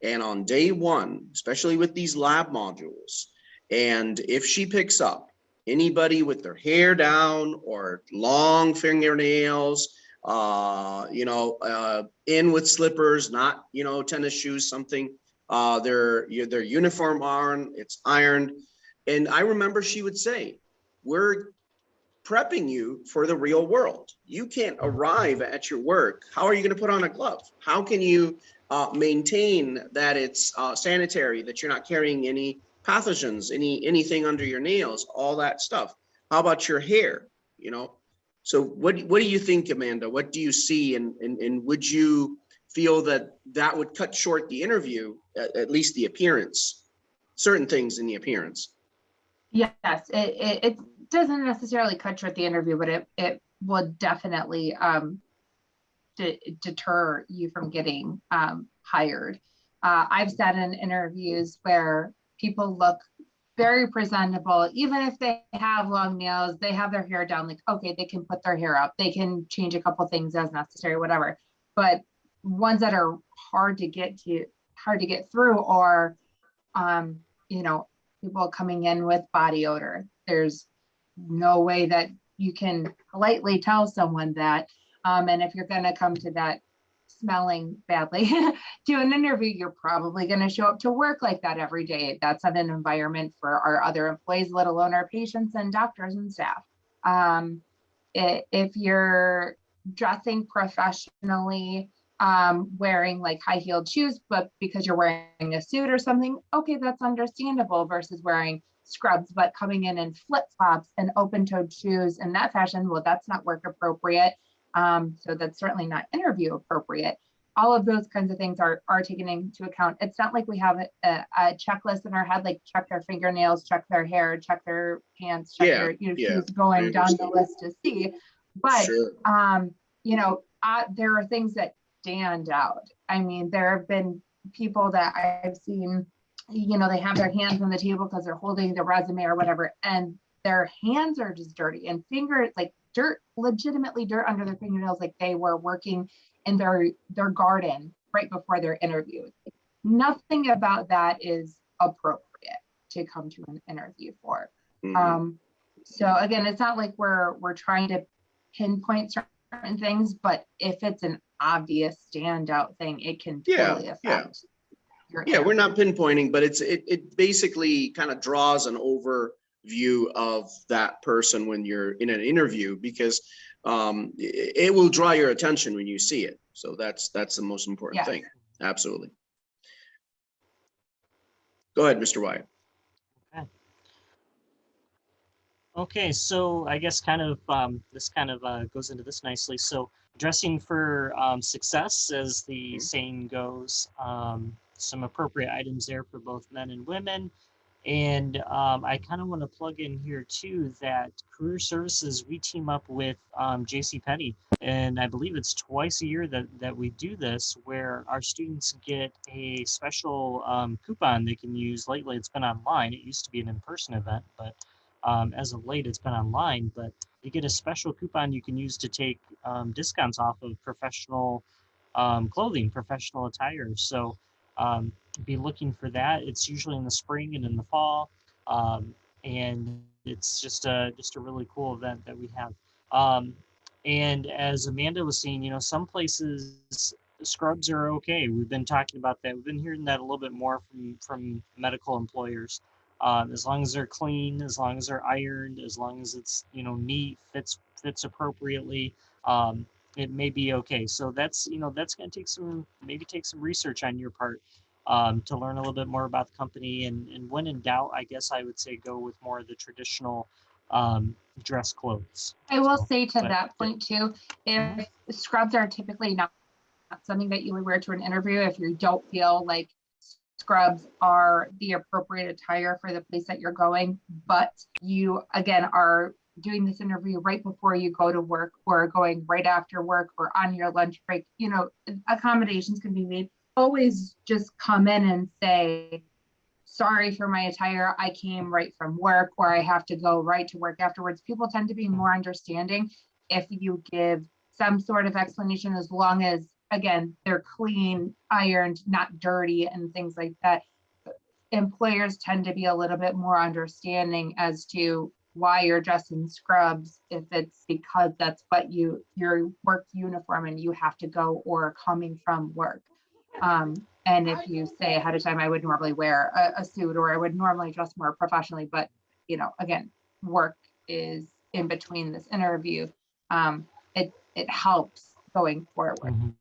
And on day one, especially with these lab modules, and if she picks up anybody with their hair down or long fingernails, in with slippers, not, tennis shoes, something, their uniform on, it's ironed. And I remember she would say, we're prepping you for the real world. You can't arrive at your work. How are you going to put on a glove? How can you maintain that it's sanitary, that you're not carrying any pathogens, anything under your nails, all that stuff? How about your hair? So what do you think, Amanda? What do you see? And would you feel that would cut short the interview, at least the appearance, certain things in the appearance? Yes, it doesn't necessarily cut short the interview, but it will definitely deter you from getting hired. I've sat in interviews where people look very presentable, even if they have long nails, they have their hair down, like, okay, they can put their hair up, they can change a couple things as necessary, whatever. But ones that are hard to get through, or people coming in with body odor. There's no way that you can politely tell someone that. And if you're going to come to that smelling badly to an interview, you're probably going to show up to work like that every day. That's not an environment for our other employees, let alone our patients and doctors and staff. If you're dressing professionally, wearing like high-heeled shoes, but because you're wearing a suit or something, okay, that's understandable, versus wearing scrubs, but coming in flip-flops and open-toed shoes in that fashion, well, that's not work appropriate. So that's certainly not interview appropriate. All of those kinds of things are taken into account. It's not like we have a checklist in our head, like check their fingernails, check their hair, check their pants, check their shoes, going down the list to see. But, sure. There are things that stand out. I mean, there have been people that I've seen, they have their hands on the table because they're holding the resume or whatever, and their hands are just dirty, and fingers, like dirt, legitimately dirt under their fingernails, like they were working in their garden right before their interview. Nothing about that is appropriate to come to an interview for. Mm-hmm. So again, it's not like we're trying to pinpoint certain things, but if it's an obvious standout thing, it can totally affect your interview. We're not pinpointing, but it basically kind of draws an overview of that person when you're in an interview, because it will draw your attention when you see it. So that's the most important thing. Absolutely. Go ahead, Mr. Wyatt. Okay, so I guess this kind of goes into this nicely. So dressing for success, as the saying goes, some appropriate items there for both men and women. And I kind of want to plug in here too that Career Services, we team up with JCPenney, and I believe it's twice a year that we do this, where our students get a special coupon they can use. Lately it's been online. It used to be an in-person event, but as of late it's been online. But you get a special coupon you can use to take discounts off of professional clothing, professional attire. So be looking for that. It's usually in the spring and in the fall, and it's just a really cool event that we have. And as Amanda was saying, some places scrubs are okay. We've been talking about that. We've been hearing that a little bit more from medical employers. As long as they're clean, as long as they're ironed, as long as it's, neat, fits appropriately, it may be okay. So that's, that's going to take some research on your part, to learn a little bit more about the company. And when in doubt, I guess I would say go with more of the traditional dress clothes. I will So, say to but that point too, if scrubs are typically not something that you would wear to an interview, if you don't feel like scrubs are the appropriate attire for the place that you're going, but you again are doing this interview right before you go to work or going right after work or on your lunch break, accommodations can be made. Always just come in and say, sorry for my attire, I came right from work, or I have to go right to work afterwards. People tend to be more understanding if you give some sort of explanation, as long as, again, they're clean, ironed, not dirty, and things like that. Employers tend to be a little bit more understanding as to why you're dressed in scrubs, if it's because that's what your work uniform and you have to go or coming from work. And if you say ahead of time, I would normally wear a suit, or I would normally dress more professionally, but again, work is in between this interview. It helps going forward. Mhm.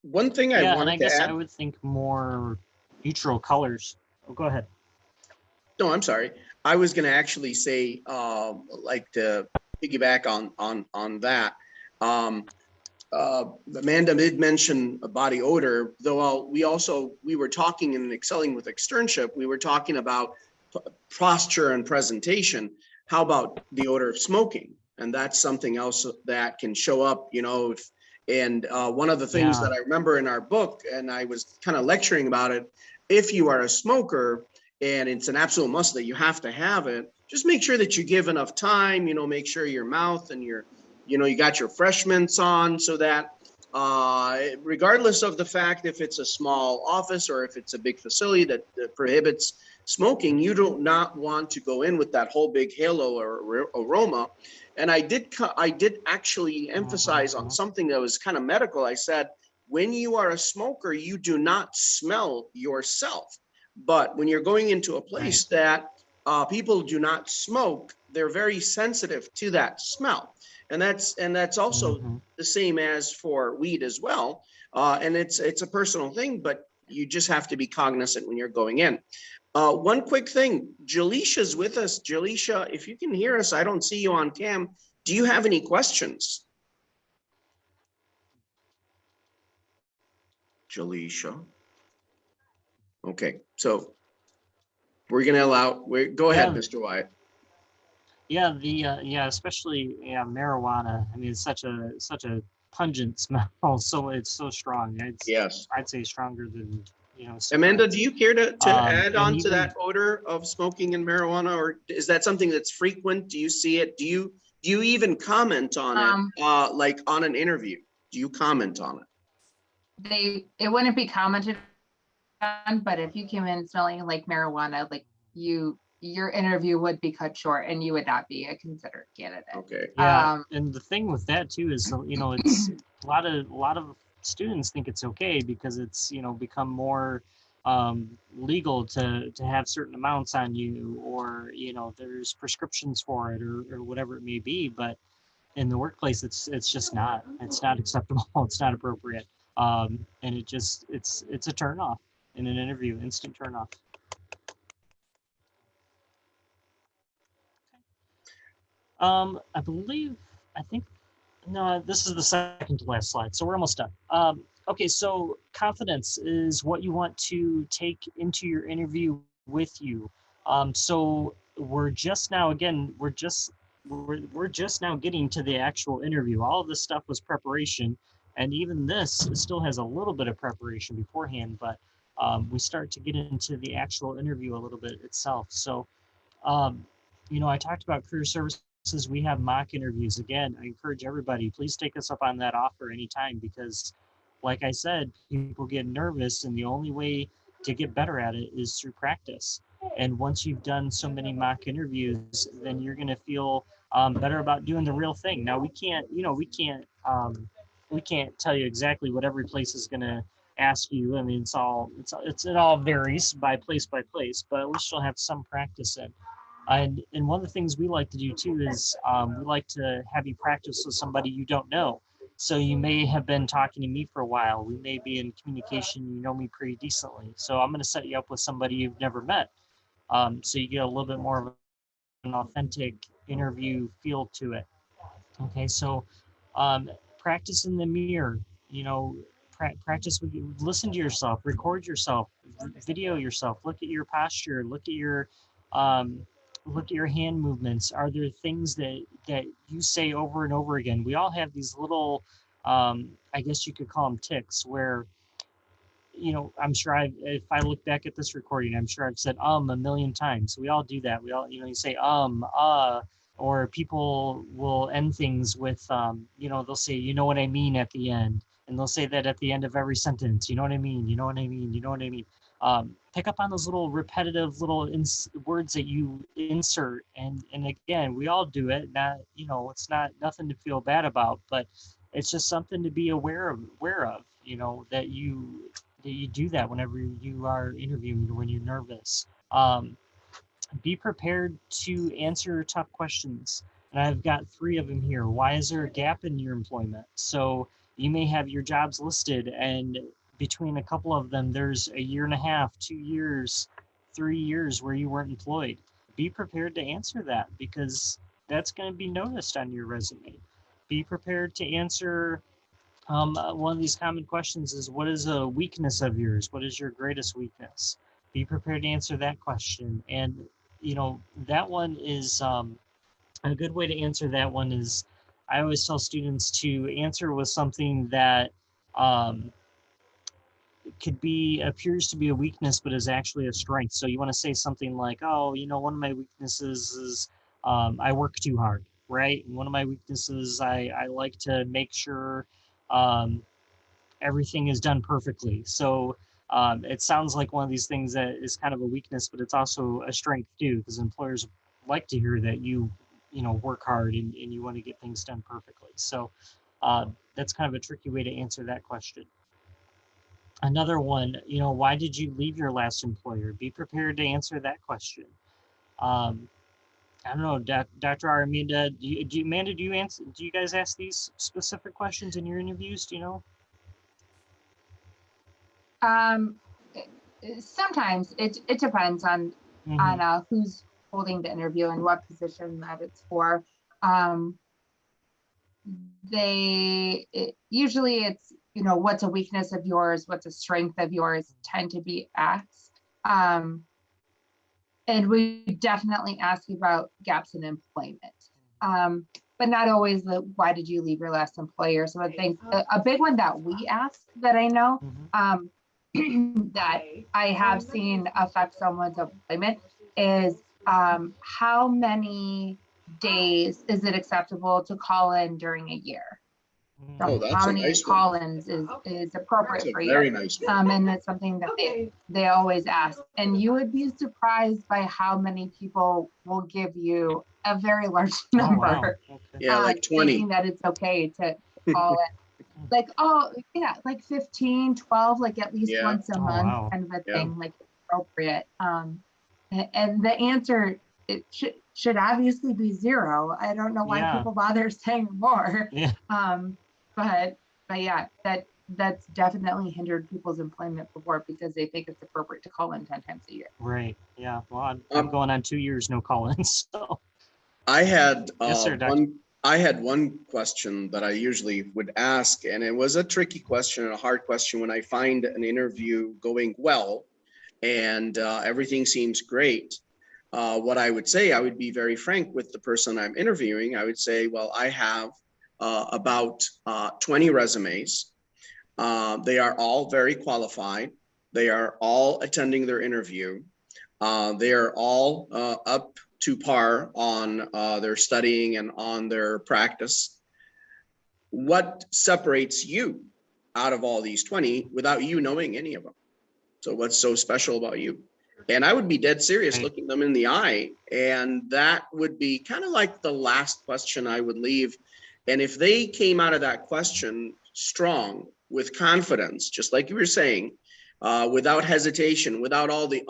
One thing I Yeah, and I wanted to guess I add, would think more neutral colors. Oh, go ahead. no, I'm sorry. I was going to actually say, like to piggyback on that. Um, Amanda did mention a body odor, though we were talking and excelling with externship, we were talking about posture and presentation. How about the odor of smoking? And that's something else that can show up, one of the things Yeah. that I remember in our book, and I was kind of lecturing about it, if you are a smoker and it's an absolute must that you have to have it, just make sure that you give enough time, make sure your mouth and you got your fresh mints on, so that regardless of the fact if it's a small office or if it's a big facility that prohibits smoking, you do not want to go in with that whole big halo or aroma. And I did actually emphasize on something that was kind of medical. I said, when you are a smoker, you do not smell yourself. But when you're going into a place that people do not smoke, they're very sensitive to that smell. And that's also the same as for weed as well. And it's a personal thing, but you just have to be cognizant when you're going in. One quick thing, Jaleisha's with us. Jaleisha, if you can hear us, I don't see you on cam. Do you have any questions? Jaleisha. Okay, so we're gonna go ahead, Mr. Wyatt. Yeah, especially marijuana. I mean, it's such a pungent smell, so it's so strong. Yes. I'd say stronger than Amanda, do you care to add on to even that odor of smoking and marijuana, or is that something that's frequent? Do you see it? Do you even comment on it, like on an interview? Do you comment on it? It wouldn't be commented on, but if you came in smelling like marijuana, like your interview would be cut short and you would not be a considered candidate. Okay. Yeah, and the thing with that too is, it's a lot of students think it's okay because it's become more legal to have certain amounts on you, or there's prescriptions for it, or whatever it may be. But in the workplace, it's just not. It's not acceptable. It's not appropriate. And it's a turn off in an interview, instant turn off. I think, no, this is the second to last slide, so we're almost done. Okay, so confidence is what you want to take into your interview with you. So we're just now getting to the actual interview. All of this stuff was preparation, and even this still has a little bit of preparation beforehand, but we start to get into the actual interview a little bit itself. So, I talked about career services. We have mock interviews. Again, I encourage everybody, please take us up on that offer anytime, because like I said, people get nervous, and the only way to get better at it is through practice. And once you've done so many mock interviews, then you're going to feel better about doing the real thing. Now we can't tell you exactly what every place is going to ask you. I mean, it all varies by place, but at least you'll have some practice in. And one of the things we like to do too is we like to have you practice with somebody you don't know. So you may have been talking to me for a while. We may be in communication. You know me pretty decently. So I'm going to set you up with somebody you've never met. So you get a little bit more of an authentic interview feel to it. Okay, so practice in the mirror. You know, practice with you. Listen to yourself. Record yourself. Video yourself. Look at your posture. Um, look at your hand movements. Are there things that you say over and over again? We all have these little, I guess you could call them ticks, where I'm sure if I look back at this recording, I'm sure I've said a million times. We all do that. We all, you say or people will end things with, they'll say, you know what I mean at the end. And they'll say that at the end of every sentence, you know what I mean? You know what I mean? You know what I mean? Pick up on those little repetitive little words that you insert. And again, we all do it. Not, it's not nothing to feel bad about, but it's just something to be aware of, that you do that whenever you are interviewing, when you're nervous. Be prepared to answer tough questions. And I've got 3 of them here. Why is there a gap in your employment? So you may have your jobs listed, and between a couple of them, there's a year and a half, 2 years, 3 years where you weren't employed. Be prepared to answer that, because that's going to be noticed on your resume. Be prepared to answer one of these common questions is, what is a weakness of yours? What is your greatest weakness? Be prepared to answer that question. And, that one is a good way to answer that one is, I always tell students to answer with something that appears to be a weakness, but is actually a strength. So you want to say something like, oh, one of my weaknesses is I work too hard, right? And one of my weaknesses, I like to make sure everything is done perfectly. So it sounds like one of these things that is kind of a weakness, but it's also a strength too, because employers like to hear that you work hard and you want to get things done perfectly. So that's kind of a tricky way to answer that question. Another one, why did you leave your last employer? Be prepared to answer that question. I don't know, Dr. Armida, do you guys ask these specific questions in your interviews? Do you know? Sometimes it depends on who's holding the interview and what position that it's for. Usually it's, what's a weakness of yours, what's a strength of yours, tend to be asked. And we definitely ask you about gaps in employment. But not always why did you leave your last employer? So I think a big one that we ask, that I know, that I have seen affect someone's employment is, how many days is it acceptable to call in during a year? So how many call-ins is appropriate for you? Very nice one. And that's something that they always ask. And you would be surprised by how many people will give you a very large number. Oh, wow. Okay. Yeah, like 20. Thinking that it's okay to call in. Like, oh, yeah, like 15, 12, like at least once a month, wow. kind of a thing, like appropriate. And the answer, it should obviously be 0. I don't know why people bother saying more. Yeah. But yeah, that's definitely hindered people's employment before, because they think it's appropriate to call in 10 times a year. Right. Yeah. Well, I'm going on 2 years, no call-ins. So I had Yes, sir, one question that I usually would ask, and it was a tricky question and a hard question when I find an interview going well and everything seems great. What I would say, I would be very frank with the person I'm interviewing. I would say, well, I have about 20 resumes. They are all very qualified. They are all attending their interview. They are all up to par on their studying and on their practice. What separates you out of all these 20 without you knowing any of them? So what's so special about you? And I would be dead serious looking them in the eye. And that would be kind of like the last question I would leave. And if they came out of that question strong, with confidence, just like you were saying, without hesitation, without all the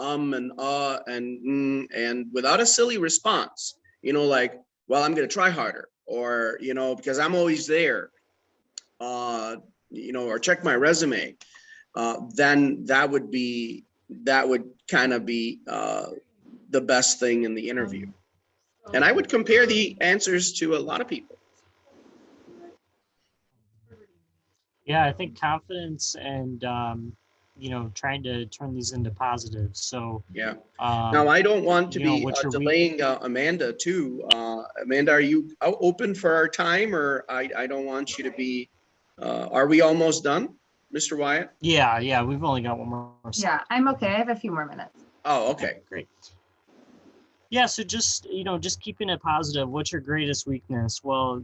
and without a silly response, like, well, I'm going to try harder, or, because I'm always there, or check my resume, then that would kind of be the best thing in the interview. And I would compare the answers to a lot of people. Yeah, I think confidence and trying to turn these into positives. So Yeah. Now, I don't want to be what's your delaying Amanda too. Amanda, are you open for our time, or I don't want you to be, are we almost done, Mr. Wyatt? Yeah, we've only got one more. Yeah, I'm okay. I have a few more minutes. Oh, okay. Great. Yeah, so just keeping it positive. What's your greatest weakness? Well,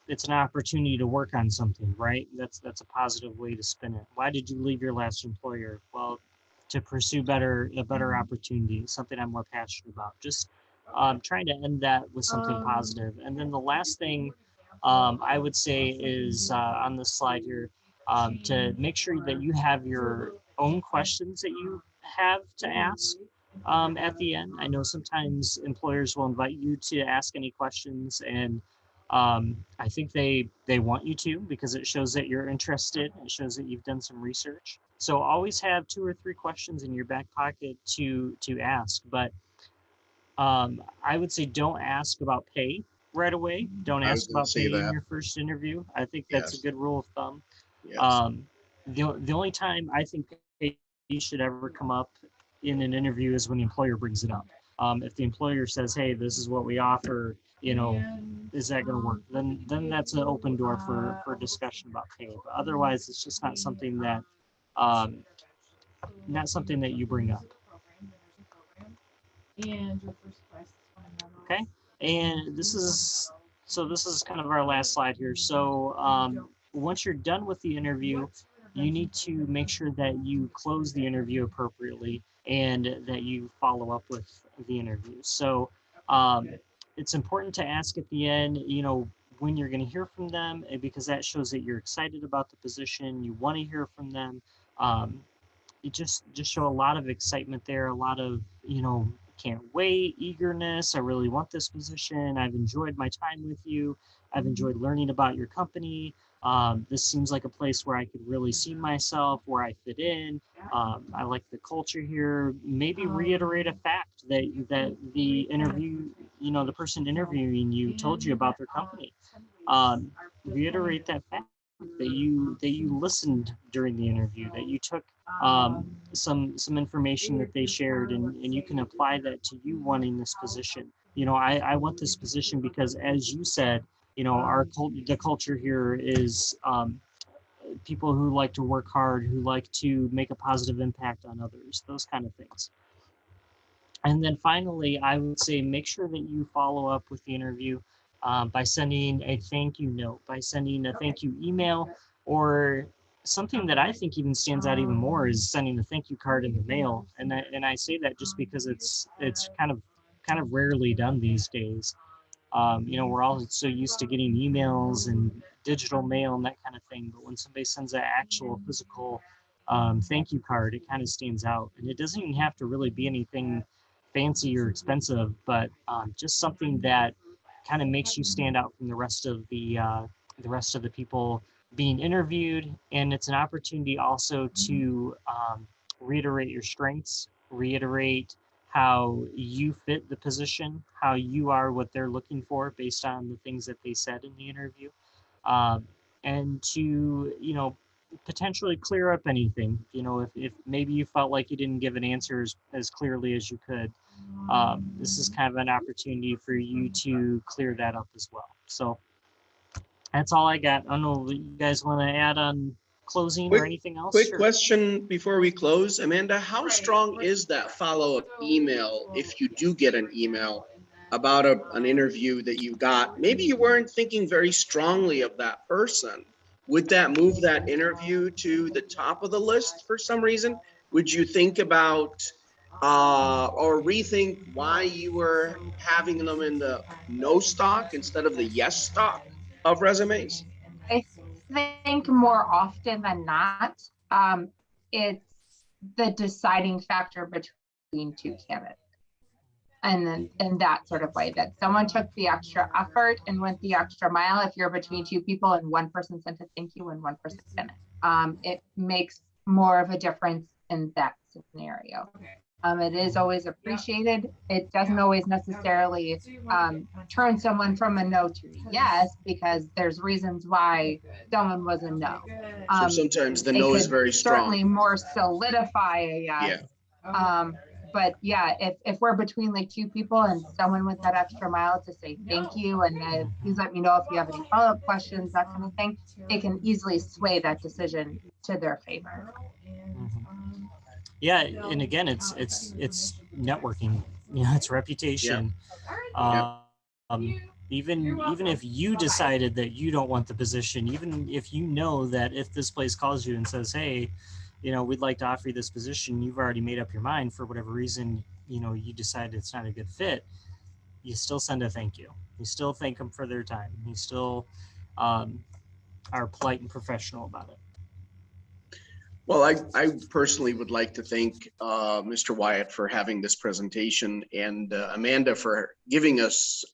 it's an opportunity to work on something, right? That's a positive way to spin it. Why did you leave your last employer? Well, to pursue a better opportunity, something I'm more passionate about. Just trying to end that with something positive. And then the last thing I would say is on this slide here, to make sure that you have your own questions that you have to ask at the end. I know sometimes employers will invite you to ask any questions, and I think they want you to, because it shows that you're interested. It shows that you've done some research. So always have 2 or 3 questions in your back pocket to ask. But I would say don't ask about pay right away. Don't ask about pay in your first interview. I think that's a good rule of thumb. Yes. The only time I think pay should ever come up in an interview is when the employer brings it up. If the employer says, "Hey, this is what we offer," is that going to work? Then that's an open door for discussion about pay. But otherwise, it's just not something that you bring up. Okay, and this is kind of our last slide here. So once you're done with the interview, you need to make sure that you close the interview appropriately and that you follow up with the interview. So it's important to ask at the end, when you're going to hear from them, because that shows that you're excited about the position, you want to hear from them. You just show a lot of excitement there, a lot of, can't wait, eagerness. I really want this position. I've enjoyed my time with you. I've enjoyed learning about your company. This seems like a place where I could really see myself, where I fit in. I like the culture here. Maybe reiterate a fact that the interview, the person interviewing you told you about their company. Reiterate that fact that you listened during the interview, that you took some information that they shared, and you can apply that to you wanting this position. I want this position because, as you said, the culture here is people who like to work hard, who like to make a positive impact on others, those kind of things. And then finally, I would say make sure that you follow up with the interview by sending a thank you note, by sending a thank you email, or something that I think even stands out even more is sending a thank you card in the mail. And I say that just because it's kind of rarely done these days. We're all so used to getting emails and digital mail and that kind of thing, but when somebody sends an actual physical thank you card, it kind of stands out. And it doesn't even have to really be anything fancy or expensive, but just something that kind of makes you stand out from the rest of the people being interviewed. And it's an opportunity also to reiterate your strengths, reiterate how you fit the position, how you are what they're looking for based on the things that they said in the interview, and to potentially clear up anything. If maybe you felt like you didn't give an answer as clearly as you could, this is kind of an opportunity for you to clear that up as well. So that's all I got. I don't know if you guys want to add on closing or anything else. Quick question before we close, Amanda, how strong is that follow-up email if you do get an email about an interview that you got? Maybe you weren't thinking very strongly of that person. Would that move that interview to the top of the list for some reason? Would you think about or rethink why you were having them in the no stock instead of the yes stock of resumes? think more often than not, it's the deciding factor between two candidates. And then in that sort of way, that someone took the extra effort and went the extra mile. If you're between two people and one person sent a thank you and one person didn't, it makes more of a difference in that scenario. It is always appreciated. It doesn't always necessarily turn someone from a no to a yes, because there's reasons why someone was a no. So sometimes the it no is could very Certainly strong. more solidify a yes. But yeah, if we're between like two people and someone went that extra mile to say thank you and please let me know if you have any follow-up questions, that kind of thing, it can easily sway that decision to their favor. Yeah, and again, it's networking. You know, it's reputation. Even if you decided that you don't want the position, even if you know that if this place calls you and says, hey, you know, we'd like to offer you this position, you've already made up your mind for whatever reason, you know, you decide it's not a good fit, you still send a thank you. You still thank them for their time. You still are polite and professional about it. Well, I personally would like to thank Mr. Wyatt for having this presentation and Amanda for giving us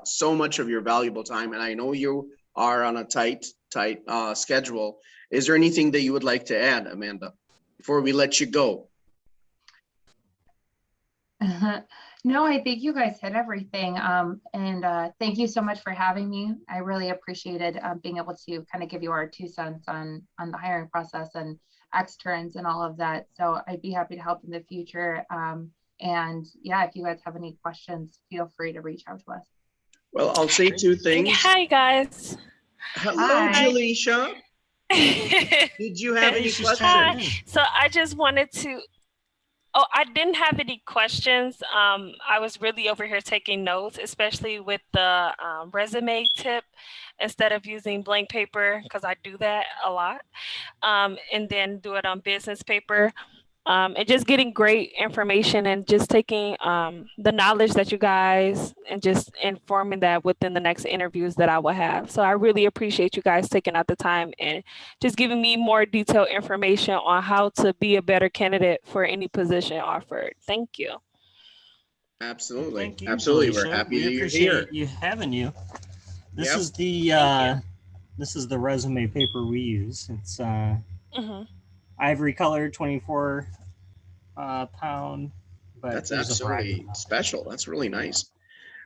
so much of your valuable time. And I know you are on a tight schedule. Is there anything that you would like to add, Amanda, before we let you go? No, I think you guys hit everything. And thank you so much for having me. I really appreciated being able to kind of give you our 2 cents on the hiring process and externs and all of that. So I'd be happy to help in the future. And yeah, if you guys have any questions, feel free to reach out to us. Well, I'll say 2 things. Hi, guys. Hello, Hi. Jaleisha. Did you have any questions? Hi. So I just wanted to, I didn't have any questions. I was really over here taking notes, especially with the resume tip, instead of using blank paper, because I do that a lot, and then do it on business paper. And just getting great information and just taking the knowledge that you guys and just informing that within the next interviews that I will have. So I really appreciate you guys taking out the time and just giving me more detailed information on how to be a better candidate for any position offered. Thank you. Absolutely. Thank you, Absolutely. We're Jaleisha. happy that We you're here. appreciate you having you. This Yep. is the this is the resume paper we use. It's ivory colored, 24 pound, but That's there's a variety absolutely of special. That's really nice.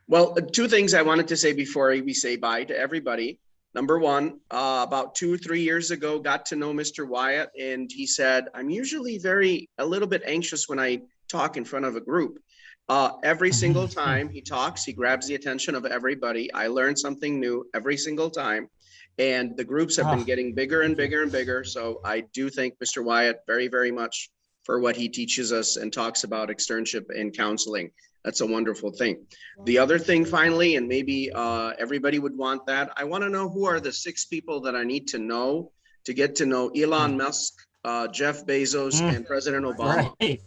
Well, 2 things I wanted to say before we say bye to everybody. Number 1, about 2 or 3 years ago, got to know Mr. Wyatt, and he said, I'm usually a little bit anxious when I talk in front of a group. Every single time he talks, he grabs the attention of everybody. I learn something new every single time. And the groups have been getting bigger and bigger and bigger. So I do thank Mr. Wyatt very, very much for what he teaches us and talks about externship and counseling. That's a wonderful thing. The other thing finally, and maybe everybody would want that, I want to know who are the 6 people that I need to know to get to know Elon Musk, Jeff Bezos, and President Obama. Right.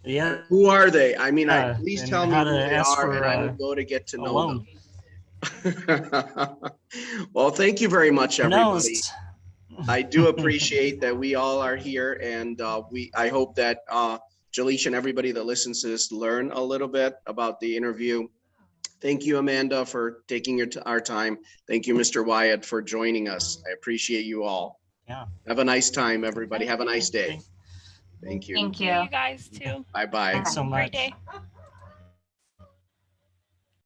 Yeah. Who are they? I mean, please and tell me how who to they ask are, for, and I would go to get to a know loan. them. Well, thank you very much, Who everybody. knows? I do appreciate that we all are here, and I hope that Jaleisha and everybody that listens to this learn a little bit about the interview. Thank you, Amanda, for taking our time. Thank you, Mr. Wyatt, for joining us. I appreciate you all. Yeah. Have a nice time, everybody. Have a nice day. Thank you. Thank you. You guys too. Bye-bye. Thanks so Great much. day.